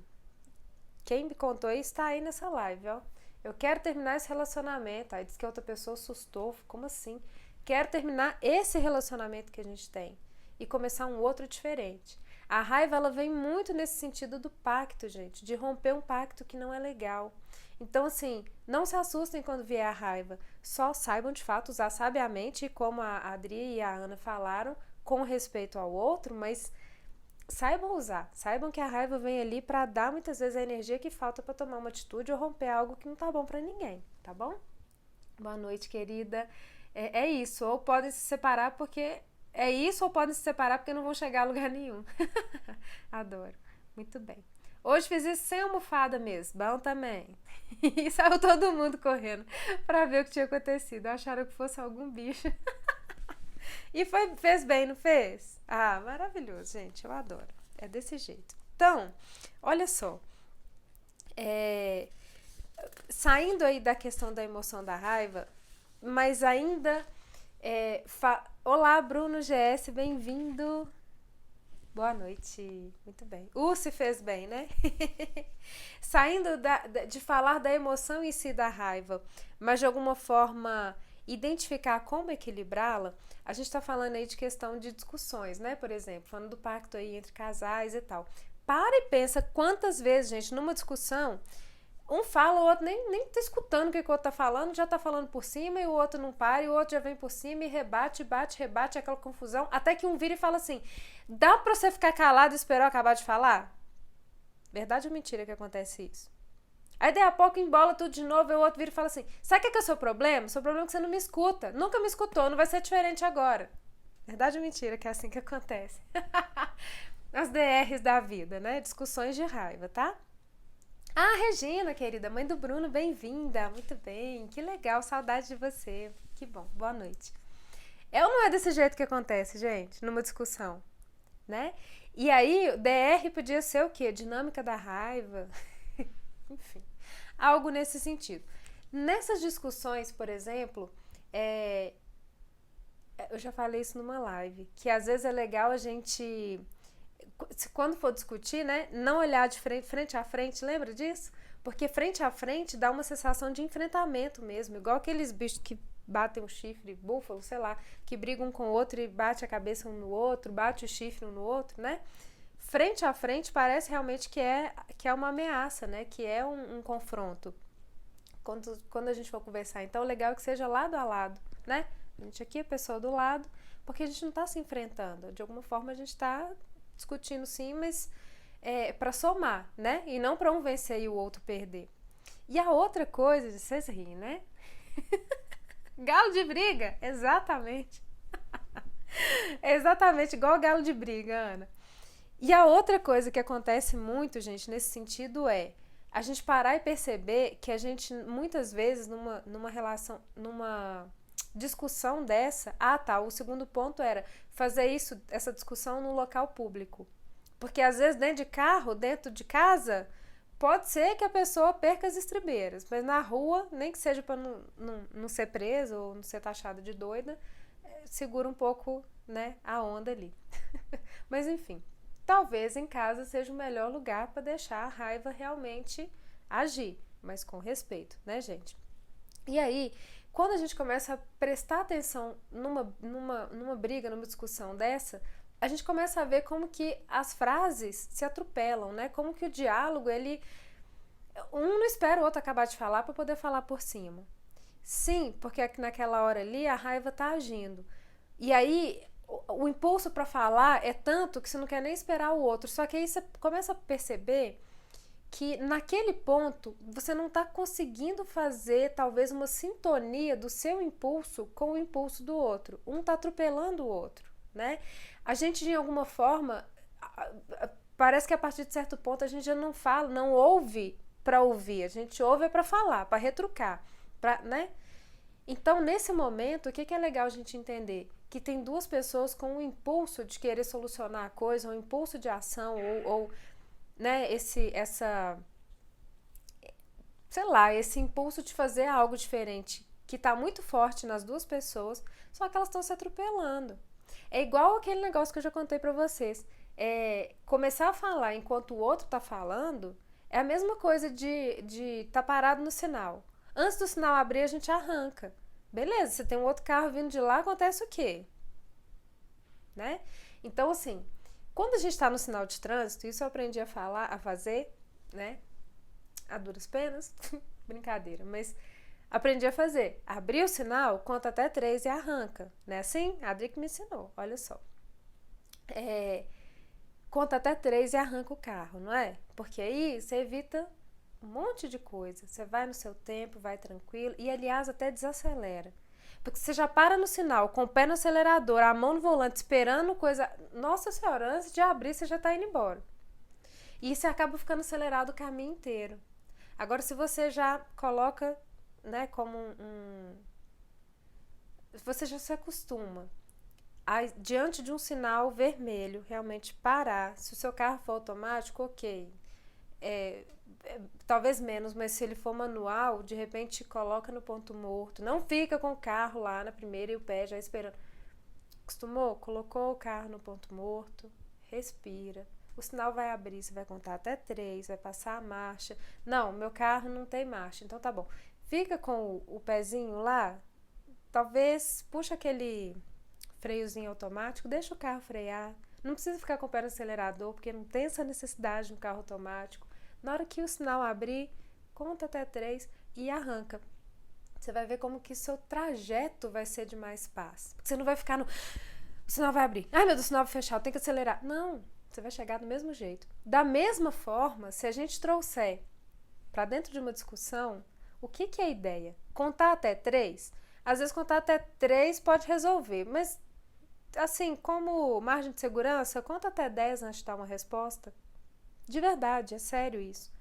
S1: Quem me contou isso tá aí nessa live, ó. Eu quero terminar esse relacionamento. Aí diz que a outra pessoa assustou. Como assim? Quero terminar esse relacionamento que a gente tem e começar um outro diferente. A raiva, ela vem muito nesse sentido do pacto, gente, de romper um pacto que não é legal. Então, assim, não se assustem quando vier a raiva. Só saibam, de fato, usar sabiamente, como a Adri e a Ana falaram, com respeito ao outro, mas saibam usar. Saibam que a raiva vem ali para dar, muitas vezes, a energia que falta para tomar uma atitude ou romper algo que não tá bom para ninguém, tá bom? Boa noite, querida. É isso. Ou podem se separar porque... É isso, ou podem se separar porque não vão chegar a lugar nenhum. Adoro. Muito bem. Hoje fiz isso sem almofada mesmo. Bom também. E saiu todo mundo correndo pra ver o que tinha acontecido. Acharam que fosse algum bicho. E fez bem, não fez? Ah, maravilhoso, gente. Eu adoro. É desse jeito. Então, olha só. Saindo aí da questão da emoção da raiva, mas ainda... Olá, Bruno GS, bem-vindo. Boa noite. Muito bem. Se fez bem, né? Saindo de falar da emoção em si da raiva, mas de alguma forma identificar como equilibrá-la, a gente está falando aí de questão de discussões, né? Por exemplo, falando do pacto aí entre casais e tal. Para e pensa quantas vezes, gente, numa discussão, um fala, o outro nem tá escutando o que o outro tá falando, já tá falando por cima, e o outro não para, e o outro já vem por cima e rebate, rebate, aquela confusão, até que um vira e fala assim: dá pra você ficar calado e esperar eu acabar de falar? Verdade ou mentira que acontece isso? Aí daí a pouco embola tudo de novo, e o outro vira e fala assim: sabe o que é o seu problema? O seu problema é que você não me escuta, nunca me escutou, não vai ser diferente agora. Verdade ou mentira que é assim que acontece? As DRs da vida, né? Discussões de raiva, tá? Ah, Regina, querida, mãe do Bruno, bem-vinda. Muito bem, que legal, saudade de você. Que bom, boa noite. É ou não é desse jeito que acontece, gente, numa discussão, né? E aí, o DR podia ser o quê? Dinâmica da raiva, enfim, algo nesse sentido. Nessas discussões, por exemplo, é, eu já falei isso numa live, que às vezes é legal a gente, quando for discutir, né, não olhar de frente a frente, lembra disso? Porque frente a frente dá uma sensação de enfrentamento mesmo, igual aqueles bichos que batem o chifre, búfalo, sei lá, que brigam um com o outro e bate a cabeça um no outro, bate o chifre um no outro, né? Frente a frente parece realmente que é uma ameaça, né? Que é um confronto. Quando a gente for conversar. Então, o legal é que seja lado a lado, né? A gente aqui, a pessoa do lado, porque a gente não está se enfrentando. De alguma forma, a gente está discutindo sim, mas para somar, né? E não para um vencer e o outro perder. E a outra coisa, vocês riem, né? Galo de briga, exatamente. É exatamente igual galo de briga, Ana. E a outra coisa que acontece muito, gente, nesse sentido é a gente parar e perceber que a gente, muitas vezes, numa relação, numa discussão dessa, tá, o segundo ponto era fazer isso, essa discussão no local público. Porque às vezes dentro de carro, dentro de casa, pode ser que a pessoa perca as estribeiras, mas na rua, nem que seja para não ser preso ou não ser taxado de doida, segura um pouco, né, a onda ali. Mas enfim, talvez em casa seja o melhor lugar para deixar a raiva realmente agir, mas com respeito, né, gente? E aí, quando a gente começa a prestar atenção numa briga, numa discussão dessa, a gente começa a ver como que as frases se atropelam, né? Como que o diálogo, ele... Um não espera o outro acabar de falar para poder falar por cima. Sim, porque naquela hora ali a raiva tá agindo. E aí o impulso para falar é tanto que você não quer nem esperar o outro. Só que aí você começa a perceber que naquele ponto você não está conseguindo fazer talvez uma sintonia do seu impulso com o impulso do outro. Um está atropelando o outro, né? A gente de alguma forma parece que a partir de certo ponto a gente já não fala, não ouve para ouvir, a gente ouve para falar, para retrucar, né? Então, nesse momento, o que é legal a gente entender? Que tem duas pessoas com o impulso de querer solucionar a coisa, um impulso de ação ou né, sei lá, esse impulso de fazer algo diferente que está muito forte nas duas pessoas, só que elas estão se atropelando. É igual aquele negócio que eu já contei para vocês. Começar a falar enquanto o outro está falando é a mesma coisa de tá parado no sinal. Antes do sinal abrir, a gente arranca. Beleza, você tem um outro carro vindo de lá, acontece o quê? Né? Então, assim, quando a gente está no sinal de trânsito, isso eu aprendi a fazer, né? A duras penas, brincadeira, mas aprendi a fazer. Abrir o sinal, conta até 3 e arranca, né? Assim, a Adri que me ensinou, olha só. Conta até 3 e arranca o carro, não é? Porque aí você evita um monte de coisa. Você vai no seu tempo, vai tranquilo e, aliás, até desacelera. Porque você já para no sinal, com o pé no acelerador, a mão no volante, esperando coisa... Nossa Senhora, antes de abrir, você já está indo embora. E você acaba ficando acelerado o caminho inteiro. Agora, se você já coloca, né, como você já se acostuma diante de um sinal vermelho, realmente parar. Se o seu carro for automático, ok. Talvez menos, mas se ele for manual, de repente coloca no ponto morto. Não fica com o carro lá na primeira e o pé já esperando. Acostumou? Colocou o carro no ponto morto, respira. O sinal vai abrir, você vai contar até 3, vai passar a marcha. Não, meu carro não tem marcha, então tá bom. Fica com o pezinho lá, talvez puxa aquele freiozinho automático, deixa o carro frear. Não precisa ficar com o pé no acelerador, porque não tem essa necessidade de um carro automático. Na hora que o sinal abrir, conta até 3 e arranca. Você vai ver como que seu trajeto vai ser de mais paz. Você não vai ficar no... O sinal vai abrir. Ai, meu Deus, o sinal vai fechar, tem que acelerar. Não, você vai chegar do mesmo jeito. Da mesma forma, se a gente trouxer para dentro de uma discussão, o que é a ideia? Contar até 3? Às vezes contar até 3 pode resolver, mas assim, como margem de segurança, conta até 10 antes de dar uma resposta. De verdade, é sério isso.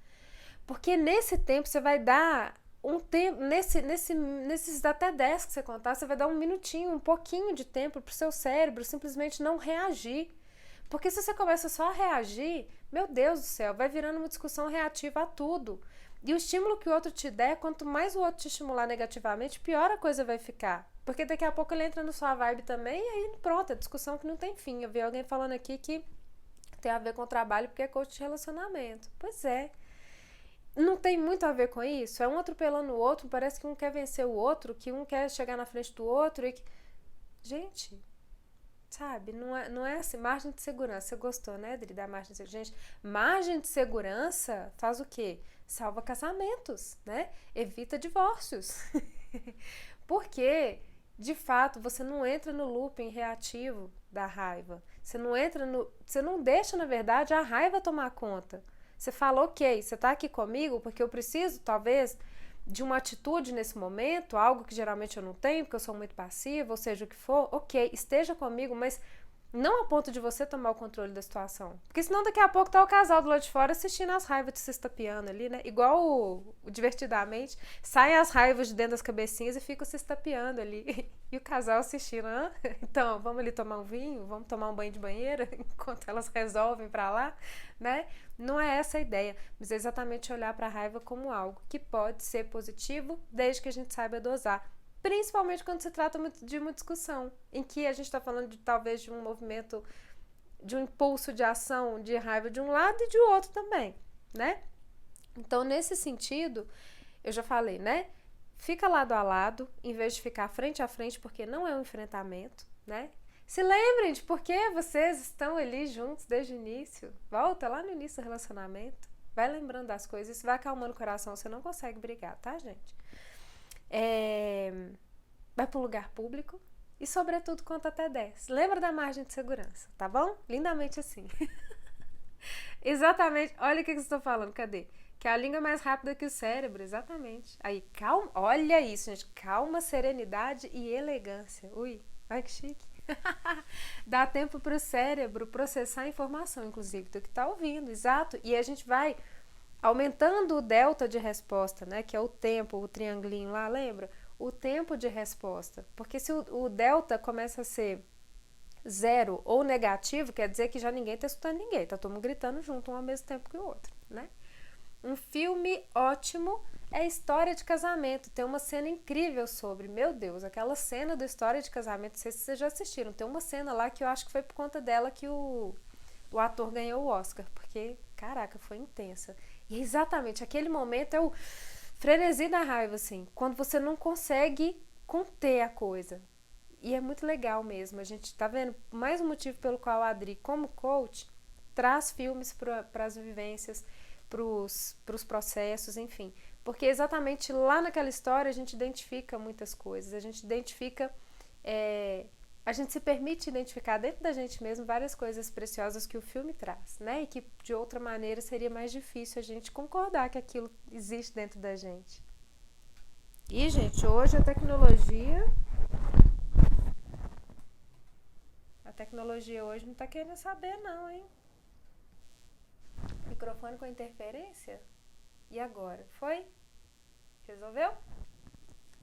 S1: Porque nesse tempo você vai dar um tempo, nesses até 10 que você contar, você vai dar um minutinho, um pouquinho de tempo pro seu cérebro simplesmente não reagir. Porque se você começa só a reagir, meu Deus do céu, vai virando uma discussão reativa a tudo. E o estímulo que o outro te der, quanto mais o outro te estimular negativamente, pior a coisa vai ficar. Porque daqui a pouco ele entra na sua vibe também e aí pronto, é discussão que não tem fim. Eu vi alguém falando aqui que tem a ver com o trabalho porque é coach de relacionamento. Pois é. Não tem muito a ver com isso? É um atropelando o outro, parece que um quer vencer o outro, que um quer chegar na frente do outro e que... Gente, sabe, não é assim, margem de segurança. Você gostou, né, Adri, da margem de segurança? Gente, margem de segurança faz o quê? Salva casamentos, né? Evita divórcios. Porque, de fato, você não entra no looping reativo da raiva. Você não deixa, na verdade, a raiva tomar conta. Você fala, ok, você tá aqui comigo porque eu preciso, talvez, de uma atitude nesse momento, algo que geralmente eu não tenho, porque eu sou muito passiva, ou seja, o que for, ok, esteja comigo, mas não a ponto de você tomar o controle da situação. Porque senão daqui a pouco tá o casal do lado de fora assistindo as raivas de se estapeando ali, né? Igual o Divertidamente, saem as raivas de dentro das cabecinhas e ficam se estapeando ali. E o casal assistindo, ah, então, vamos ali tomar um vinho, vamos tomar um banho de banheira, enquanto elas resolvem pra lá, né? Não é essa a ideia, mas é exatamente olhar pra raiva como algo que pode ser positivo, desde que a gente saiba dosar. Principalmente quando se trata de uma discussão, em que a gente está falando de talvez de um movimento, de um impulso de ação, de raiva de um lado e de outro também, né? Então, nesse sentido, eu já falei, né? Fica lado a lado, em vez de ficar frente a frente, porque não é um enfrentamento, né? Se lembrem de por que vocês estão ali juntos desde o início. Volta lá no início do relacionamento. Vai lembrando das coisas, isso vai acalmando o coração, você não consegue brigar, tá, gente? Vai para um lugar público e, sobretudo, conta até 10. Lembra da margem de segurança, tá bom? Lindamente assim. Exatamente. Olha o que eu estou falando, cadê? Que a língua é mais rápida que o cérebro, exatamente. Aí, calma, olha isso, gente. Calma, serenidade e elegância. Ui, olha que chique. Dá tempo para o cérebro processar a informação, inclusive, do que está ouvindo, exato. E a gente vai aumentando o delta de resposta, né? Que é o tempo, o triangulinho lá, lembra? O tempo de resposta. Porque se o delta começa a ser zero ou negativo, quer dizer que já ninguém está escutando ninguém, tá todo mundo gritando junto, um ao mesmo tempo que o outro, né? Um filme ótimo é História de Casamento. Tem uma cena incrível sobre, meu Deus, aquela cena da História de Casamento, não sei se vocês já assistiram, tem uma cena lá que eu acho que foi por conta dela que o ator ganhou o Oscar, porque, caraca, foi intensa. E exatamente, aquele momento é o frenesi da raiva, assim, quando você não consegue conter a coisa. E é muito legal mesmo, a gente tá vendo mais um motivo pelo qual a Adri, como coach, traz filmes para as vivências, para os processos, enfim. Porque exatamente lá naquela história a gente identifica muitas coisas, a gente identifica, a gente se permite identificar dentro da gente mesmo várias coisas preciosas que o filme traz, né? E que de outra maneira seria mais difícil a gente concordar que aquilo existe dentro da gente. E, gente, hoje a tecnologia hoje não tá querendo saber não, hein? Microfone com interferência? E agora? Foi? Resolveu?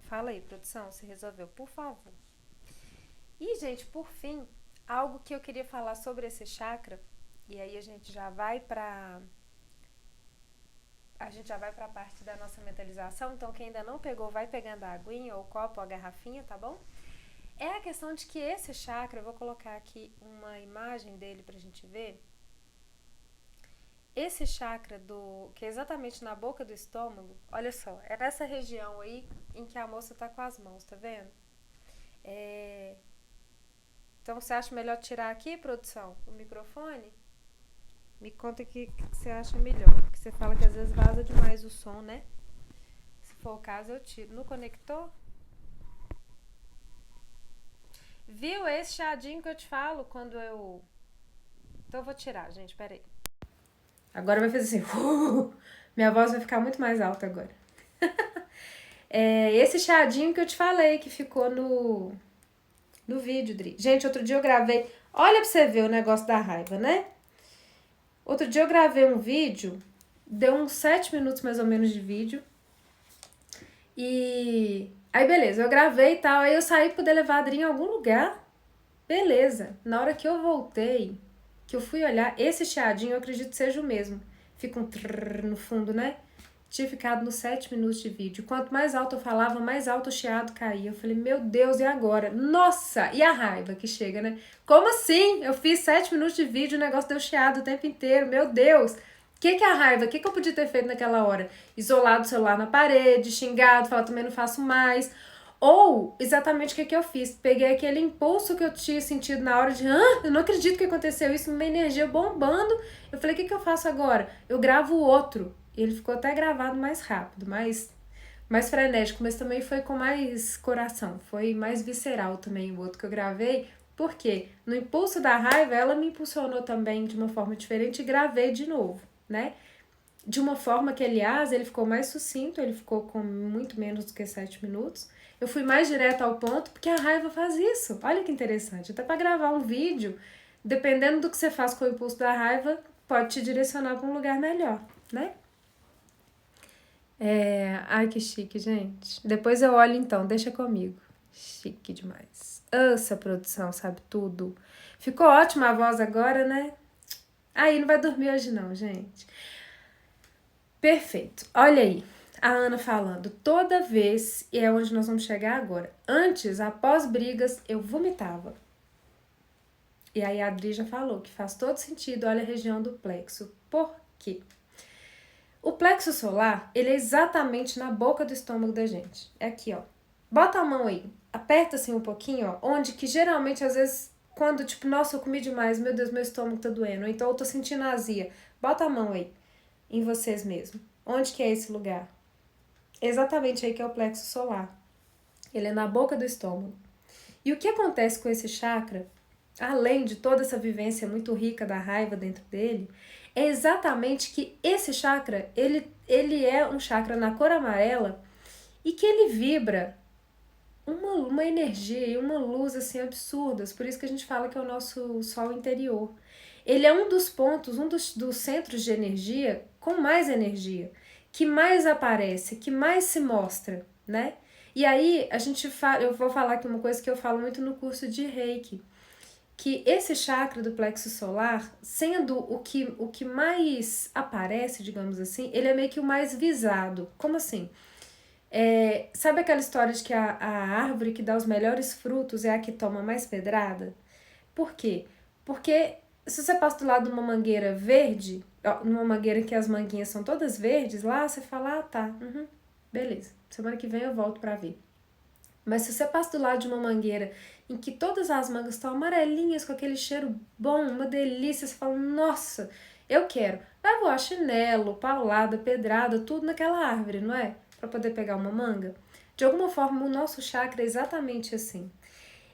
S1: Fala aí, produção, se resolveu, por favor. E, gente, por fim, algo que eu queria falar sobre esse chakra, e aí a gente já vai para a parte da nossa mentalização, então quem ainda não pegou, vai pegando a aguinha, ou o copo, ou a garrafinha, tá bom? É a questão de que esse chakra, eu vou colocar aqui uma imagem dele pra gente ver. Esse chakra que é exatamente na boca do estômago, olha só, é nessa região aí em que a moça tá com as mãos, tá vendo? Então você acha melhor tirar aqui, produção, o microfone? Me conta o que você acha melhor, porque você fala que às vezes vaza demais o som, né? Se for o caso, eu tiro. No conector? Viu esse chadinho que eu te falo quando eu... Então eu vou tirar, gente, peraí. Agora vai fazer assim... Minha voz vai ficar muito mais alta agora. Esse chadinho que eu te falei, que ficou no vídeo, Dri. Gente, outro dia eu gravei... Olha pra você ver o negócio da raiva, né? Outro dia eu gravei um vídeo deu uns 7 minutos mais ou menos de vídeo. E aí beleza, eu gravei e tal, aí eu saí pra poder levar a Adri em algum lugar. Beleza, na hora que eu voltei, que eu fui olhar, esse chiadinho eu acredito que seja o mesmo. Fica um trrr no fundo, né? Tinha ficado nos 7 minutos de vídeo. Quanto mais alto eu falava, mais alto o chiado caía. Eu falei, meu Deus, e agora? Nossa! E a raiva que chega, né? Como assim? Eu fiz 7 minutos de vídeo, o negócio deu chiado o tempo inteiro. Meu Deus! O que é a raiva? O que eu podia ter feito naquela hora? Isolado o celular na parede, xingado, falar também não faço mais. Ou, exatamente o que eu fiz? Peguei aquele impulso que eu tinha sentido na hora de, eu não acredito que aconteceu isso, uma energia bombando. Eu falei, o que eu faço agora? Eu gravo o outro. E ele ficou até gravado mais rápido, mais frenético, mas também foi com mais coração, foi mais visceral também o outro que eu gravei. Por quê? No impulso da raiva, ela me impulsionou também de uma forma diferente e gravei de novo, né? De uma forma que, aliás, ele ficou mais sucinto, ele ficou com muito menos do que 7 minutos. Eu fui mais direto ao ponto, porque a raiva faz isso. Olha que interessante. Até para gravar um vídeo, dependendo do que você faz com o impulso da raiva, pode te direcionar para um lugar melhor, né? Ai, que chique, gente. Depois eu olho então, deixa comigo. Chique demais. Essa produção sabe tudo. Ficou ótima a voz agora, né? Aí, não vai dormir hoje não, gente. Perfeito. Olha aí, a Ana falando. Toda vez, e é onde nós vamos chegar agora. Antes, após brigas, eu vomitava. E aí a Adri já falou que faz todo sentido, olha a região do plexo. Por quê? O plexo solar, ele é exatamente na boca do estômago da gente. É aqui, ó. Bota a mão aí. Aperta assim um pouquinho, ó. Onde que geralmente, às vezes, quando, tipo, nossa, eu comi demais, meu Deus, meu estômago tá doendo. Ou então eu tô sentindo azia. Bota a mão aí. Em vocês mesmos. Onde que é esse lugar? Exatamente aí que é o plexo solar. Ele é na boca do estômago. E o que acontece com esse chakra, além de toda essa vivência muito rica da raiva dentro dele, é exatamente que esse chakra, ele é um chakra na cor amarela e que ele vibra uma energia e uma luz assim absurdas. Por isso que a gente fala que é o nosso sol interior. Ele é um dos pontos, dos centros de energia com mais energia, que mais aparece, que mais se mostra, né? E aí eu vou falar aqui uma coisa que eu falo muito no curso de Reiki, que esse chakra do plexo solar, sendo o que mais aparece, digamos assim, ele é meio que o mais visado. Como assim? Sabe aquela história de que a árvore que dá os melhores frutos é a que toma mais pedrada? Por quê? Porque se você passa do lado de uma mangueira verde, ó, numa mangueira que as manguinhas são todas verdes, lá você fala, tá, beleza, semana que vem eu volto pra ver. Mas se você passa do lado de uma mangueira em que todas as mangas estão amarelinhas, com aquele cheiro bom, uma delícia, você fala, nossa, eu quero. Vai voar chinelo, paulada, pedrada, tudo naquela árvore, não é? Para poder pegar uma manga. De alguma forma, o nosso chakra é exatamente assim.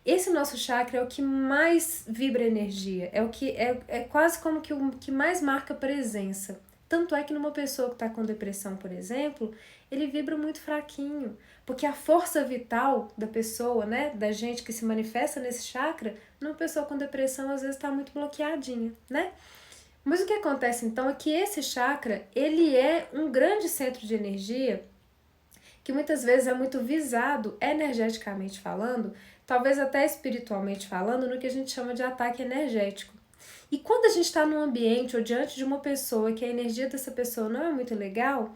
S1: Esse nosso chakra é o que mais vibra energia, é o que é quase como que o que mais marca presença. Tanto é que numa pessoa que está com depressão, por exemplo, ele vibra muito fraquinho, porque a força vital da pessoa, né, da gente que se manifesta nesse chakra, numa pessoa com depressão às vezes está muito bloqueadinha, né? Mas o que acontece então é que esse chakra, ele é um grande centro de energia que muitas vezes é muito visado energeticamente falando, talvez até espiritualmente falando, no que a gente chama de ataque energético. E quando a gente está num ambiente ou diante de uma pessoa que a energia dessa pessoa não é muito legal,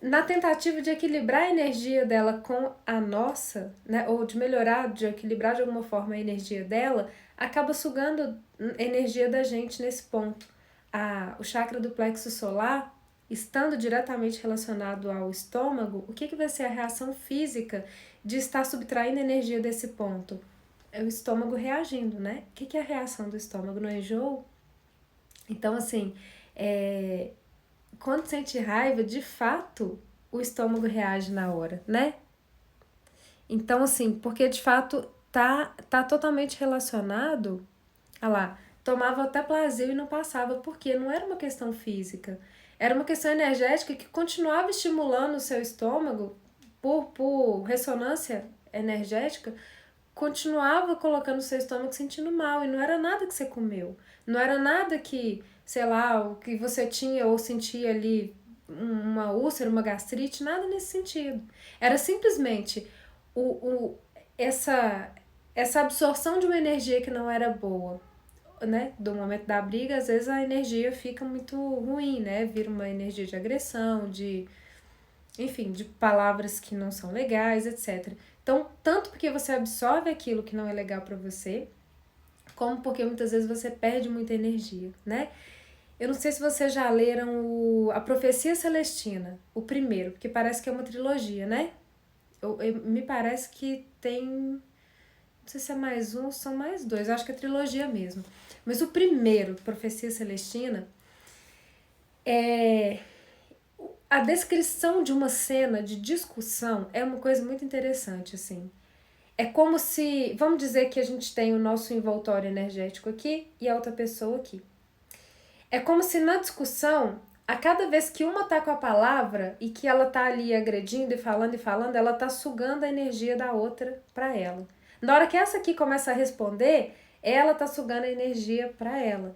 S1: na tentativa de equilibrar a energia dela com a nossa, né, ou de melhorar, de equilibrar de alguma forma a energia dela, acaba sugando energia da gente nesse ponto. O chakra do plexo solar, estando diretamente relacionado ao estômago, o que vai ser a reação física de estar subtraindo energia desse ponto? É o estômago reagindo, né? O que é a reação do estômago no enjoo? Então, assim, quando sente raiva, de fato, o estômago reage na hora, né? Então, assim, porque de fato tá totalmente relacionado. Olha lá, tomava até Plasil e não passava, porque não era uma questão física. Era uma questão energética que continuava estimulando o seu estômago por ressonância energética, continuava colocando o seu estômago sentindo mal. E não era nada que você comeu. Não era nada que sei lá, o que você tinha ou sentia ali, uma úlcera, uma gastrite, nada nesse sentido. Era simplesmente o, o, essa, essa absorção de uma energia que não era boa, né? Do momento da briga, às vezes a energia fica muito ruim, né? Vira uma energia de agressão, enfim, de palavras que não são legais, etc. Então, tanto porque você absorve aquilo que não é legal para você, como porque muitas vezes você perde muita energia, né? Eu não sei se vocês já leram A Profecia Celestina, o primeiro, porque parece que é uma trilogia, né? Me parece que tem. Não sei se é mais um ou são mais dois, eu acho que é trilogia mesmo. Mas o primeiro, Profecia Celestina, é. A descrição de uma cena de discussão é uma coisa muito interessante, assim. É como se. Vamos dizer que a gente tem o nosso envoltório energético aqui e a outra pessoa aqui. É como se na discussão, a cada vez que uma tá com a palavra e que ela tá ali agredindo e falando, ela tá sugando a energia da outra para ela. Na hora que essa aqui começa a responder, ela tá sugando a energia para ela.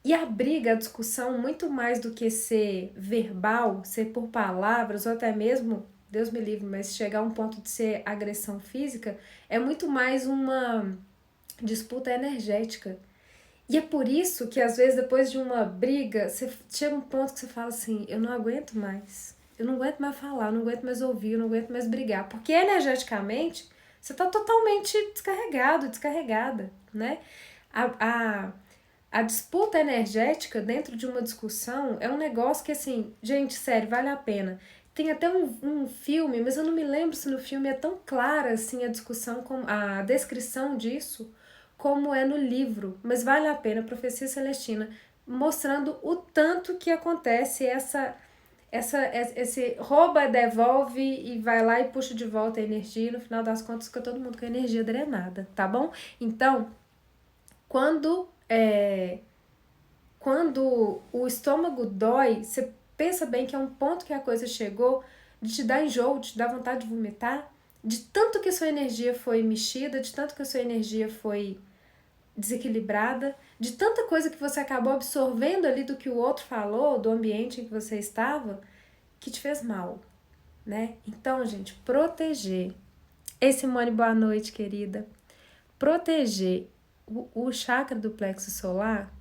S1: E a briga, a discussão, muito mais do que ser verbal, ser por palavras, ou até mesmo, Deus me livre, mas chegar a um ponto de ser agressão física, é muito mais uma disputa energética. E é por isso que, às vezes, depois de uma briga, você chega um ponto que você fala assim: eu não aguento mais. Eu não aguento mais falar, eu não aguento mais ouvir, eu não aguento mais brigar. Porque energeticamente, você tá totalmente descarregado, descarregada, né? A, a disputa energética dentro de uma discussão é um negócio que, assim, gente, sério, vale a pena. Tem até um filme, mas eu não me lembro se no filme é tão clara assim a discussão, a descrição disso, como é no livro. Mas vale a pena, Profecia Celestina, mostrando o tanto que acontece esse rouba, devolve e vai lá e puxa de volta a energia. E no final das contas, fica todo mundo com a energia drenada, tá bom? Então, quando quando o estômago dói, você pensa bem que é um ponto que a coisa chegou de te dar enjoo, de te dar vontade de vomitar, de tanto que a sua energia foi mexida, de tanto que a sua energia foi desequilibrada, de tanta coisa que você acabou absorvendo ali do que o outro falou, do ambiente em que você estava, que te fez mal, né? Então, gente, proteger. Ei, Simone, boa noite, querida. Proteger o chakra do plexo solar.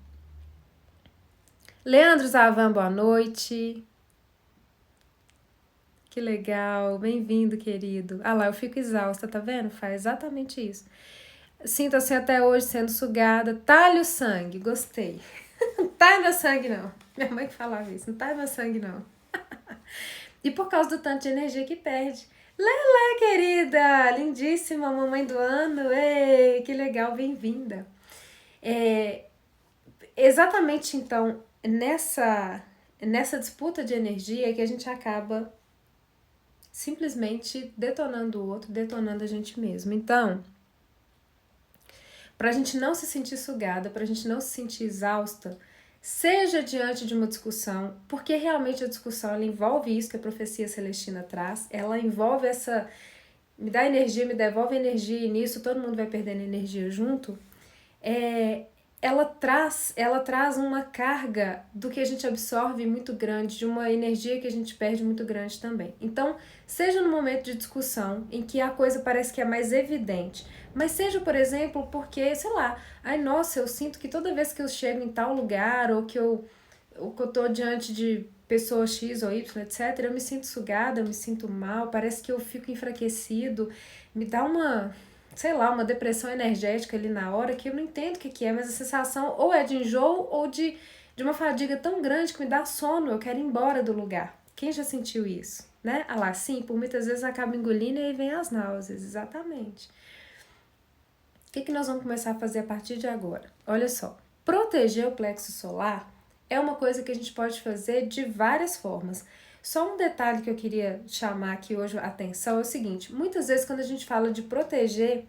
S1: Leandro Zavan, boa noite. Que legal, bem-vindo, querido. Ah lá, eu fico exausta, tá vendo? Faz exatamente isso. Sinto-se até hoje sendo sugada. Talhe o sangue, gostei. Não tá meu sangue, não. Minha mãe que falava isso, não tá meu sangue, não. E por causa do tanto de energia que perde. Lelé, querida, lindíssima, mamãe do ano. Ei, que legal, bem-vinda. Exatamente, então, nessa disputa de energia que a gente acaba simplesmente detonando o outro, detonando a gente mesmo. Então, pra gente não se sentir sugada, pra gente não se sentir exausta, seja diante de uma discussão, porque realmente a discussão ela envolve isso que a profecia celestina traz, ela envolve essa me dá energia, me devolve energia e nisso todo mundo vai perdendo energia junto. Ela traz uma carga do que a gente absorve muito grande, de uma energia que a gente perde muito grande também. Então, seja no momento de discussão, em que a coisa parece que é mais evidente, mas seja, por exemplo, porque, sei lá, ai, nossa, eu sinto que toda vez que eu chego em tal lugar, ou que eu tô diante de pessoa X ou Y, etc., eu me sinto sugada, eu me sinto mal, parece que eu fico enfraquecido, me dá uma, sei lá, uma depressão energética ali na hora que eu não entendo o que é, mas a sensação ou é de enjoo ou de uma fadiga tão grande que me dá sono, eu quero ir embora do lugar. Quem já sentiu isso, né? Ah lá, sim, por muitas vezes acaba engolindo e aí vem as náuseas, exatamente. O que nós vamos começar a fazer a partir de agora? Olha só, proteger o plexo solar é uma coisa que a gente pode fazer de várias formas. Só um detalhe que eu queria chamar aqui hoje a atenção é o seguinte: muitas vezes quando a gente fala de proteger,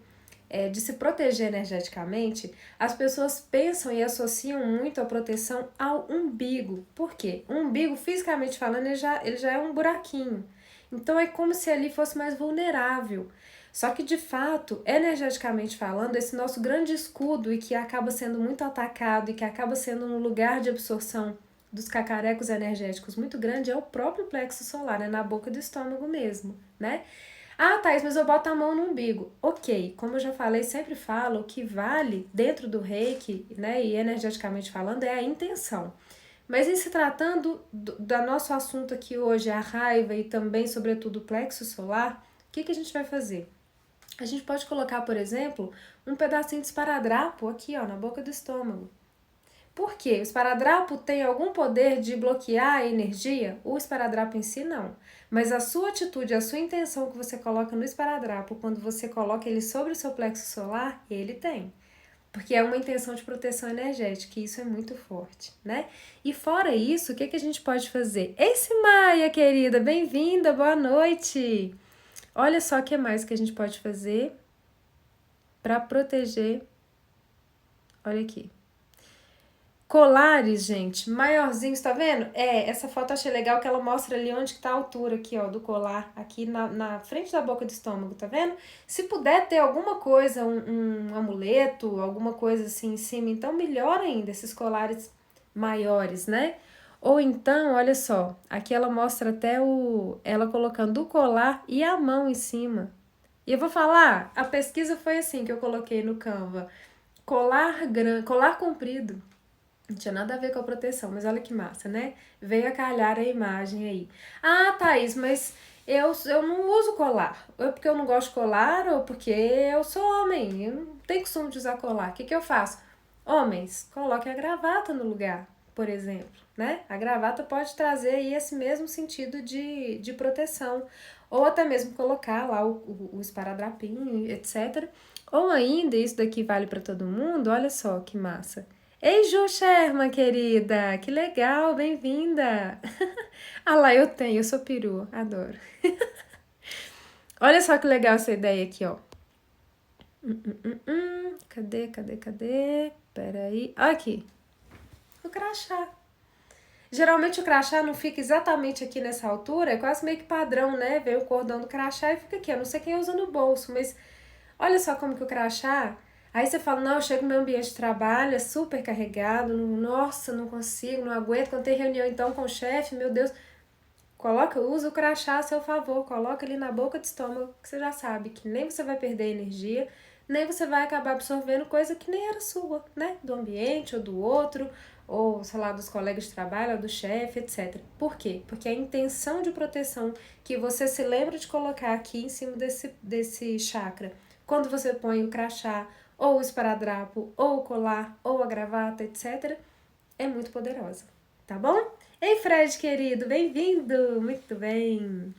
S1: de se proteger energeticamente, as pessoas pensam e associam muito a proteção ao umbigo. Por quê? O umbigo, fisicamente falando, ele já é um buraquinho. Então é como se ali fosse mais vulnerável. Só que de fato, energeticamente falando, esse nosso grande escudo e que acaba sendo muito atacado e que acaba sendo um lugar de absorção dos cacarecos energéticos muito grande é o próprio plexo solar, é na boca do estômago mesmo, né? Ah, Thaís, mas eu boto a mão no umbigo. Ok, como eu já falei, sempre falo, o que vale dentro do Reiki, né, e energeticamente falando, é a intenção. Mas em se tratando do nosso assunto aqui hoje, a raiva e também, sobretudo, o plexo solar, o que a gente vai fazer? A gente pode colocar, por exemplo, um pedacinho de esparadrapo aqui, ó, na boca do estômago. Por quê? O esparadrapo tem algum poder de bloquear a energia? O esparadrapo em si não. Mas a sua atitude, a sua intenção que você coloca no esparadrapo, quando você coloca ele sobre o seu plexo solar, ele tem. Porque é uma intenção de proteção energética e isso é muito forte, né? E fora isso, o que a gente pode fazer? Ei, Simaia, querida, bem-vinda, boa noite! Olha só o que mais que a gente pode fazer para proteger. Olha aqui. Colares, gente, maiorzinhos, tá vendo? Essa foto eu achei legal que ela mostra ali onde que tá a altura aqui, ó, do colar, aqui na frente da boca do estômago, tá vendo? Se puder ter alguma coisa, um amuleto, alguma coisa assim em cima, então melhor ainda, esses colares maiores, né? Ou então, olha só, aqui ela mostra até ela colocando o colar e a mão em cima. E eu vou falar, a pesquisa foi assim que eu coloquei no Canva, colar comprido. Não tinha nada a ver com a proteção, mas olha que massa, né? Veio a calhar a imagem aí. Ah, Thaís, mas eu não uso colar. Ou porque eu não gosto de colar, ou porque eu sou homem. Eu não tenho costume de usar colar. O que eu faço? Homens, coloquem a gravata no lugar, por exemplo, né? A gravata pode trazer aí esse mesmo sentido de proteção. Ou até mesmo colocar lá o esparadrapinho, etc. Ou ainda, isso daqui vale para todo mundo, olha só que massa. Ei, Ju Sherman, querida! Que legal, bem-vinda! Ah lá, eu sou peru, adoro. Olha só que legal essa ideia aqui, ó. Cadê? Peraí. Aqui, o crachá. Geralmente o crachá não fica exatamente aqui nessa altura, é quase meio que padrão, né? Vem o cordão do crachá e fica aqui. Eu não sei quem usa no bolso, mas olha só como que o crachá. Aí você fala, não, eu chego no meu ambiente de trabalho, é super carregado, nossa, não consigo, não aguento. Quando tem reunião então com o chefe, meu Deus, usa o crachá a seu favor, coloca ali na boca do estômago, que você já sabe que nem você vai perder energia, nem você vai acabar absorvendo coisa que nem era sua, né? Do ambiente ou do outro, ou sei lá, dos colegas de trabalho, ou do chefe, etc. Por quê? Porque a intenção de proteção que você se lembra de colocar aqui em cima desse chakra, quando você põe o crachá, ou o esparadrapo, ou o colar, ou a gravata, etc., é muito poderosa, tá bom? Ei, Fred, querido, bem-vindo! Muito bem!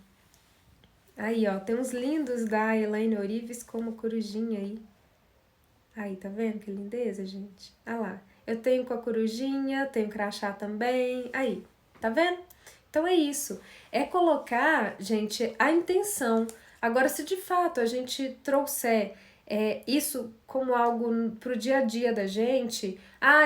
S1: Aí, ó, tem uns lindos da Elaine Orives como corujinha aí. Aí, tá vendo que lindeza, gente? Ah lá, eu tenho com a corujinha, tenho crachá também. Aí, tá vendo? Então é isso. É colocar, gente, a intenção. Agora, se de fato a gente trouxer isso como algo pro dia a dia da gente,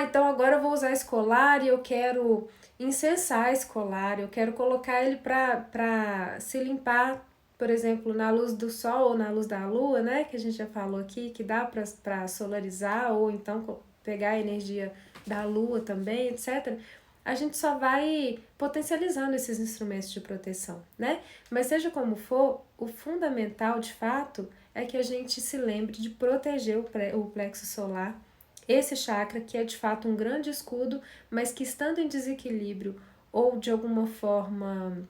S1: então agora eu vou usar escolar e eu quero incensar escolar, eu quero colocar ele pra se limpar, por exemplo, na luz do sol ou na luz da lua, né? Que a gente já falou aqui, que dá pra solarizar ou então pegar a energia da lua também, etc. A gente só vai potencializando esses instrumentos de proteção, né? Mas seja como for, o fundamental, de fato, é que a gente se lembre de proteger o plexo solar, esse chakra que é de fato um grande escudo, mas que estando em desequilíbrio ou de alguma forma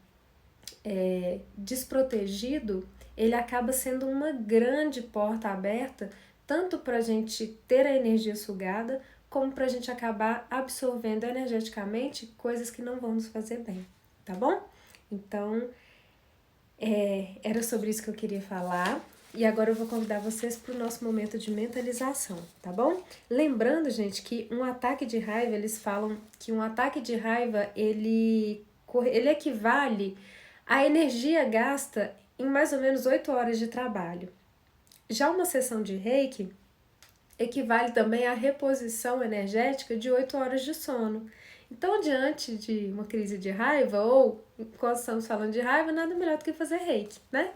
S1: desprotegido, ele acaba sendo uma grande porta aberta, tanto para a gente ter a energia sugada, como para a gente acabar absorvendo energeticamente coisas que não vão nos fazer bem, tá bom? Então, era sobre isso que eu queria falar. E agora eu vou convidar vocês para o nosso momento de mentalização, tá bom? Lembrando, gente, que um ataque de raiva, eles falam que um ataque de raiva, ele equivale à energia gasta em mais ou menos 8 horas de trabalho. Já uma sessão de Reiki equivale também à reposição energética de 8 horas de sono. Então, diante de uma crise de raiva, ou quando estamos falando de raiva, nada melhor do que fazer reiki, né?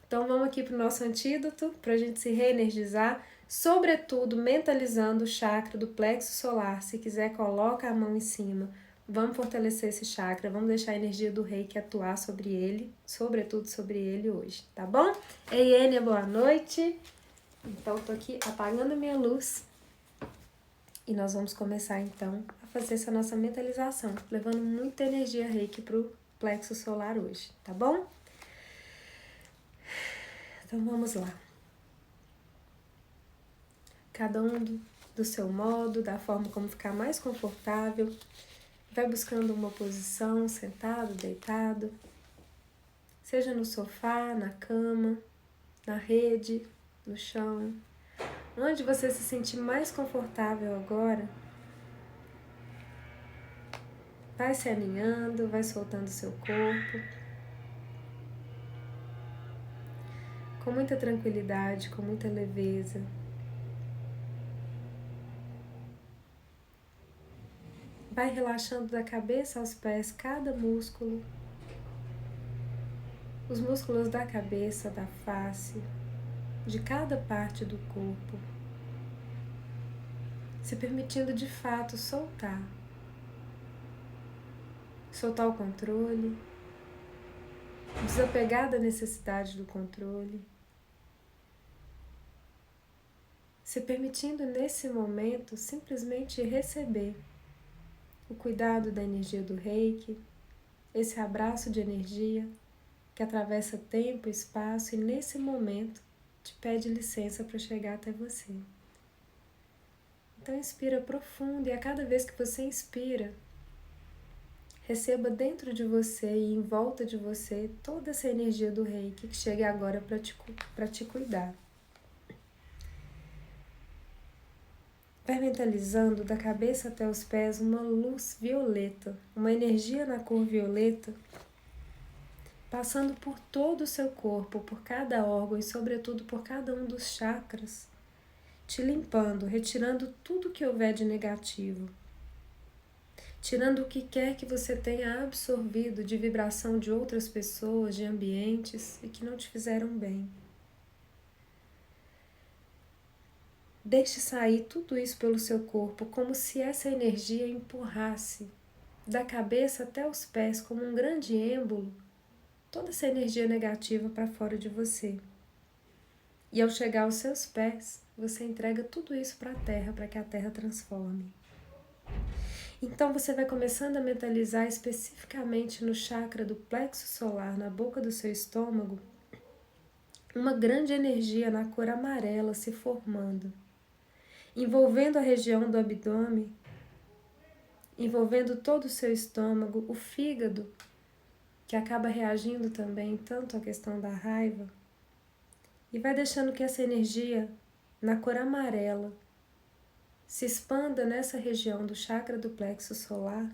S1: Então, vamos aqui para o nosso antídoto, para a gente se reenergizar, sobretudo mentalizando o chakra do plexo solar. Se quiser, coloca a mão em cima. Vamos fortalecer esse chakra, vamos deixar a energia do reiki atuar sobre ele, sobretudo sobre ele hoje, tá bom? Ei, Enia, boa noite. Então, tô aqui apagando a minha luz e nós vamos começar, então, a fazer essa nossa mentalização, levando muita energia reiki pro plexo solar hoje, tá bom? Então, vamos lá. Cada um do seu modo, da forma como ficar mais confortável. Vai buscando uma posição, sentado, deitado. Seja no sofá, na cama, na rede, no chão. Onde você se sentir mais confortável agora, vai se alinhando, vai soltando seu corpo. Com muita tranquilidade, com muita leveza. Vai relaxando da cabeça aos pés cada músculo. Os músculos da cabeça, da face, de cada parte do corpo. Se permitindo de fato soltar. Soltar o controle. Desapegar da necessidade do controle. Se permitindo nesse momento simplesmente receber o cuidado da energia do reiki, esse abraço de energia que atravessa tempo e espaço e nesse momento te pede licença para chegar até você. Então inspira profundo e a cada vez que você inspira, receba dentro de você e em volta de você toda essa energia do reiki que chega agora para te cuidar. Vai mentalizando da cabeça até os pés uma luz violeta, uma energia na cor violeta, passando por todo o seu corpo, por cada órgão e sobretudo por cada um dos chakras, te limpando, retirando tudo que houver de negativo, tirando o que quer que você tenha absorvido de vibração de outras pessoas, de ambientes e que não te fizeram bem. Deixe sair tudo isso pelo seu corpo, como se essa energia empurrasse da cabeça até os pés, como um grande êmbolo, toda essa energia negativa para fora de você. E ao chegar aos seus pés, você entrega tudo isso para a terra, para que a terra transforme. Então você vai começando a mentalizar especificamente no chakra do plexo solar, na boca do seu estômago, uma grande energia na cor amarela se formando, envolvendo a região do abdômen, envolvendo todo o seu estômago, o fígado, que acaba reagindo também tanto à questão da raiva, e vai deixando que essa energia, na cor amarela, se expanda nessa região do chakra do plexo solar,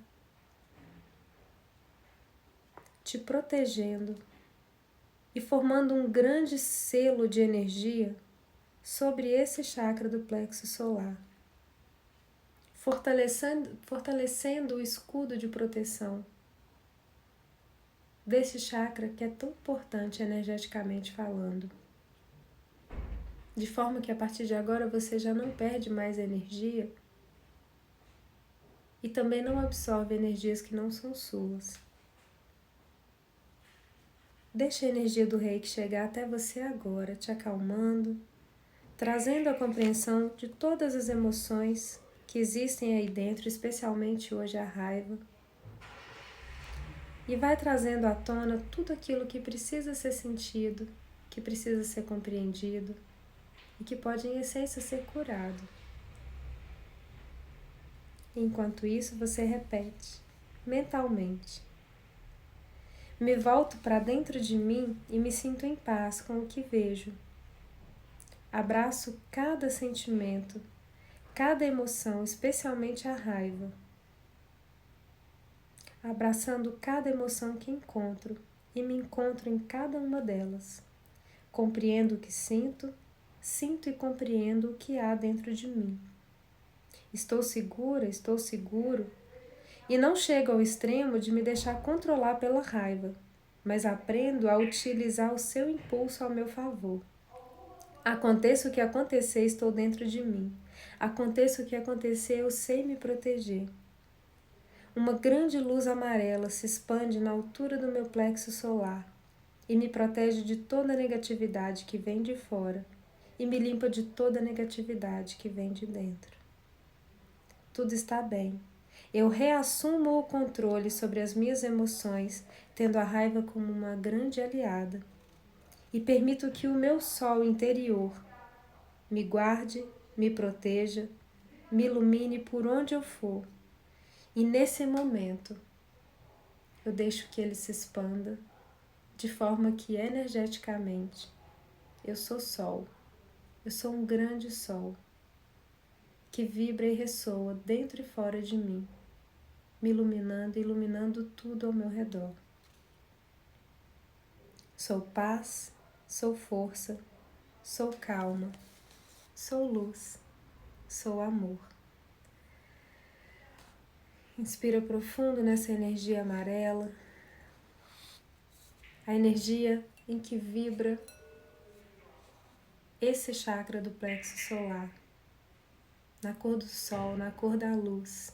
S1: te protegendo e formando um grande selo de energia sobre esse chakra do plexo solar, fortalecendo o escudo de proteção desse chakra que é tão importante energeticamente falando. De forma que a partir de agora você já não perde mais energia e também não absorve energias que não são suas. Deixe a energia do reiki chegar até você agora, te acalmando, trazendo a compreensão de todas as emoções que existem aí dentro, especialmente hoje a raiva. E vai trazendo à tona tudo aquilo que precisa ser sentido, que precisa ser compreendido e que pode, em essência, ser curado. Enquanto isso, você repete, mentalmente. Me volto para dentro de mim e me sinto em paz com o que vejo. Abraço cada sentimento, cada emoção, especialmente a raiva. Abraçando cada emoção que encontro e me encontro em cada uma delas. Compreendo o que sinto, sinto e compreendo o que há dentro de mim. Estou segura, estou seguro E não chego ao extremo de me deixar controlar pela raiva, mas aprendo a utilizar o seu impulso ao meu favor. Aconteça o que acontecer, estou dentro de mim. Aconteça o que acontecer, eu sei me proteger. Uma grande luz amarela se expande na altura do meu plexo solar e me protege de toda a negatividade que vem de fora e me limpa de toda a negatividade que vem de dentro. Tudo está bem. Eu reassumo o controle sobre as minhas emoções, tendo a raiva como uma grande aliada, e permito que o meu sol interior me guarde, me proteja, me ilumine por onde eu for. E nesse momento, eu deixo que ele se expanda, de forma que energeticamente eu sou sol, eu sou um grande sol, que vibra e ressoa dentro e fora de mim, me iluminando e iluminando tudo ao meu redor. Sou paz, sou força, sou calma, sou luz, sou amor. Inspira profundo nessa energia amarela, a energia em que vibra esse chakra do plexo solar, na cor do sol, na cor da luz,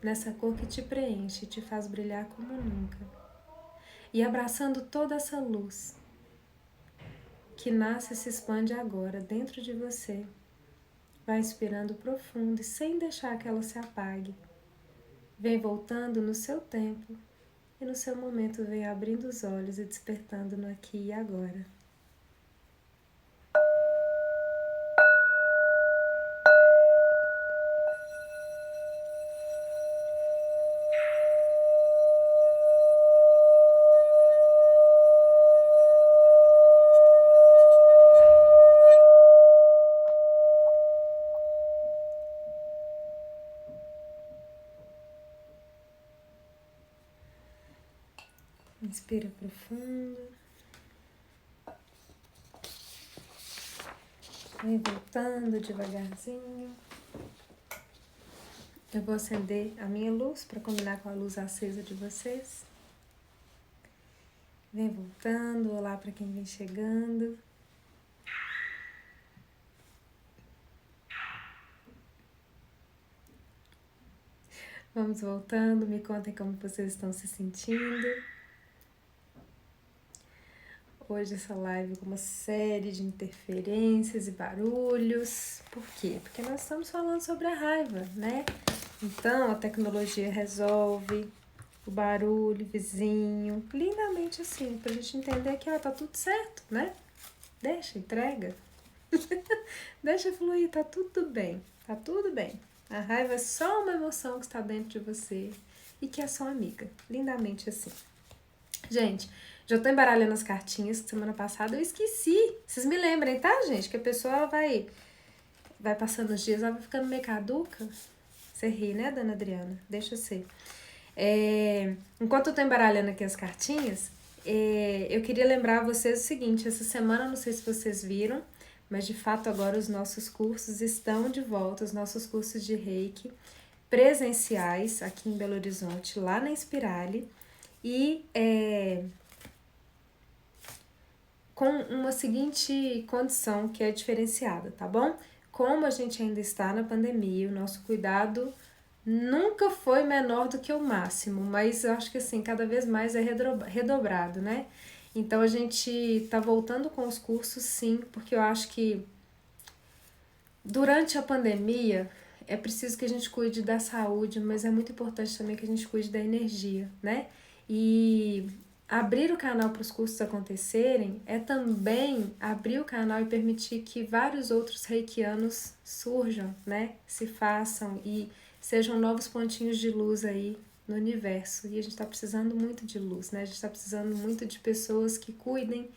S1: nessa cor que te preenche e te faz brilhar como nunca. E abraçando toda essa luz que nasce e se expande agora dentro de você, vai inspirando profundo e sem deixar que ela se apague. Vem voltando no seu tempo e no seu momento vem abrindo os olhos e despertando no aqui e agora. Inspira profundo. Vem voltando devagarzinho. Eu vou acender a minha luz para combinar com a luz acesa de vocês. Vem voltando, olá para quem vem chegando. Vamos voltando, me contem como vocês estão se sentindo. Hoje essa live com uma série de interferências e barulhos. Por quê? Porque nós estamos falando sobre a raiva, né? Então a tecnologia resolve o barulho, vizinho, lindamente assim, pra gente entender que tá tudo certo, né? Deixa, entrega. Deixa fluir, tá tudo bem, tá tudo bem. A raiva é só uma emoção que está dentro de você e que é sua amiga, lindamente assim. Gente, já tô embaralhando as cartinhas que semana passada eu esqueci. Vocês me lembrem, tá, gente? Que a pessoa vai passando os dias, ela vai ficando meio caduca. Você ri, né, dona Adriana? Deixa eu ser. Enquanto eu tô embaralhando aqui as cartinhas, eu queria lembrar vocês o seguinte, essa semana, não sei se vocês viram, mas de fato agora os nossos cursos estão de volta, os nossos cursos de Reiki presenciais aqui em Belo Horizonte, lá na Inspirali, e com uma seguinte condição que é diferenciada, tá bom? Como a gente ainda está na pandemia, o nosso cuidado nunca foi menor do que o máximo, mas eu acho que assim, cada vez mais é redobrado, né? Então a gente tá voltando com os cursos sim, porque eu acho que durante a pandemia é preciso que a gente cuide da saúde, mas é muito importante também que a gente cuide da energia, né? E abrir o canal para os cursos acontecerem é também abrir o canal e permitir que vários outros reikianos surjam, né? Se façam e sejam novos pontinhos de luz aí no universo. E a gente está precisando muito de luz, né? A gente está precisando muito de pessoas que cuidem,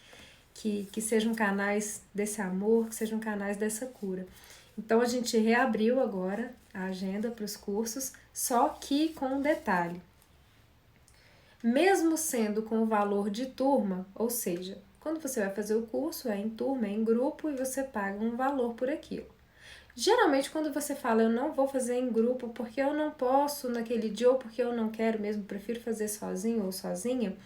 S1: que sejam canais desse amor, que sejam canais dessa cura. Então a gente reabriu agora a agenda para os cursos, só que com um detalhe. Mesmo sendo com o valor de turma, ou seja, quando você vai fazer o curso, é em turma, é em grupo e você paga um valor por aquilo. Geralmente, quando você fala eu não vou fazer em grupo porque eu não posso naquele dia ou porque eu não quero mesmo, prefiro fazer sozinho ou sozinha,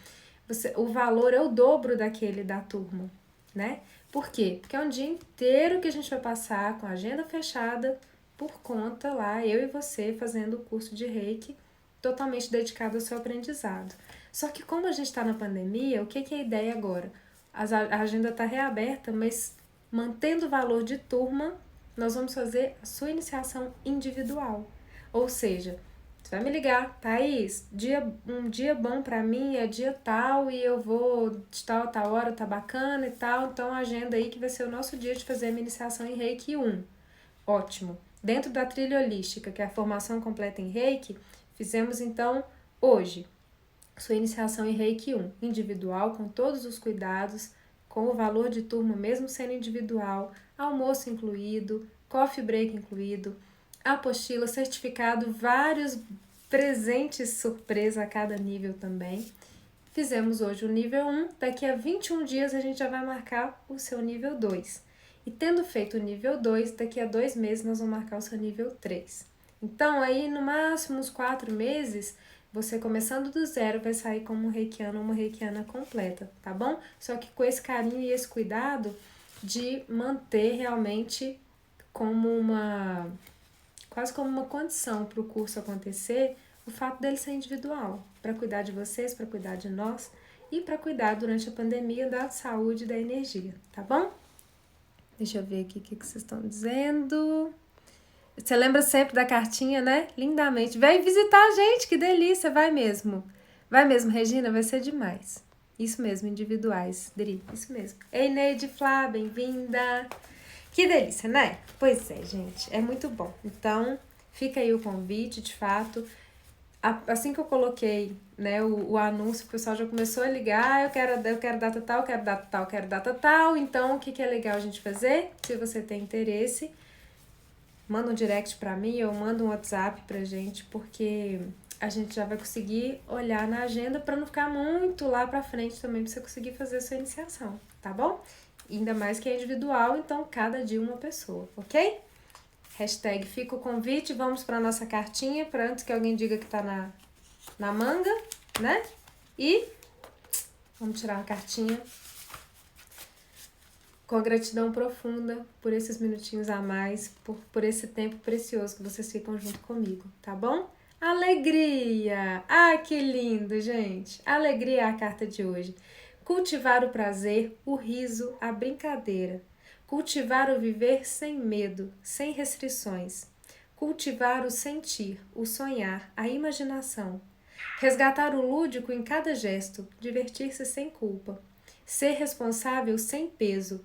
S1: o valor é o dobro daquele da turma, né? Por quê? Porque é um dia inteiro que a gente vai passar com a agenda fechada por conta lá, eu e você fazendo o curso de Reiki totalmente dedicado ao seu aprendizado. Só que como a gente está na pandemia, o que é a ideia agora? A agenda está reaberta, mas mantendo o valor de turma, nós vamos fazer a sua iniciação individual. Ou seja, você vai me ligar, Thaís, um dia bom pra mim é dia tal e eu vou de tal a tal hora, tá bacana e tal, então agenda aí que vai ser o nosso dia de fazer a minha iniciação em Reiki 1. Ótimo. Dentro da trilha holística, que é a formação completa em Reiki, fizemos então hoje sua iniciação em Reiki 1, individual, com todos os cuidados, com o valor de turma mesmo sendo individual, almoço incluído, coffee break incluído, apostila, certificado, vários presentes surpresa a cada nível também. Fizemos hoje o nível 1, daqui a 21 dias a gente já vai marcar o seu nível 2. E tendo feito o nível 2, daqui a 2 meses nós vamos marcar o seu nível 3. Então, aí no máximo uns 4 meses, você começando do zero vai sair como um reikiano ou uma reikiana completa, tá bom? Só que com esse carinho e esse cuidado de manter realmente como quase como uma condição para o curso acontecer, o fato dele ser individual, para cuidar de vocês, para cuidar de nós e para cuidar durante a pandemia da saúde e da energia, tá bom? Deixa eu ver aqui o que vocês estão dizendo. Você lembra sempre da cartinha, né? Lindamente. Vem visitar a gente, que delícia, vai mesmo. Vai mesmo, Regina, vai ser demais. Isso mesmo, individuais, Dri, isso mesmo. Ei, Neide Flá, bem-vinda. Que delícia, né? Pois é, gente, é muito bom. Então, fica aí o convite, de fato. Assim que eu coloquei, né, o anúncio, o pessoal já começou a ligar, eu quero data tal, quero data tal, quero data tal. Então, o que é legal a gente fazer? Se você tem interesse, manda um direct pra mim ou manda um WhatsApp pra gente, porque a gente já vai conseguir olhar na agenda pra não ficar muito lá pra frente também, pra você conseguir fazer a sua iniciação, tá bom? Ainda mais que é individual, então cada dia uma pessoa, ok? Hashtag fica o convite, vamos pra nossa cartinha, pra antes que alguém diga que tá na manga, né? E vamos tirar uma cartinha com gratidão profunda por esses minutinhos a mais, por esse tempo precioso que vocês ficam junto comigo, tá bom? Alegria! Ah, que lindo, gente! Alegria é a carta de hoje. Cultivar o prazer, o riso, a brincadeira. Cultivar o viver sem medo, sem restrições. Cultivar o sentir, o sonhar, a imaginação. Resgatar o lúdico em cada gesto, divertir-se sem culpa. Ser responsável sem peso.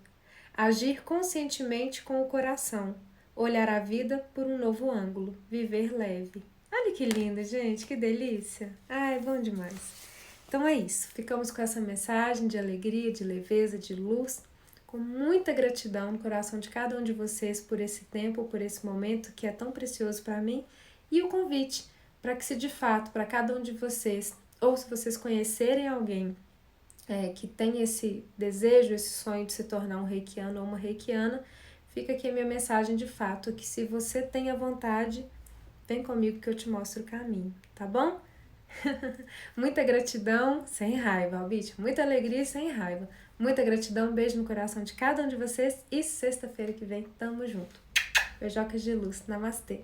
S1: Agir conscientemente com o coração. Olhar a vida por um novo ângulo. Viver leve. Olha que lindo, gente, que delícia. Ai, bom demais. Então é isso, ficamos com essa mensagem de alegria, de leveza, de luz, com muita gratidão no coração de cada um de vocês por esse tempo, por esse momento que é tão precioso para mim, e o convite para que se de fato, para cada um de vocês, ou se vocês conhecerem alguém que tem esse desejo, esse sonho de se tornar um reikiano ou uma reikiana, fica aqui a minha mensagem de fato, que se você tem a vontade, vem comigo que eu te mostro o caminho, tá bom? Muita gratidão, sem raiva, Albite. Muita alegria e sem raiva. Muita gratidão, beijo no coração de cada um de vocês e sexta-feira que vem tamo junto. Beijocas de luz. Namastê.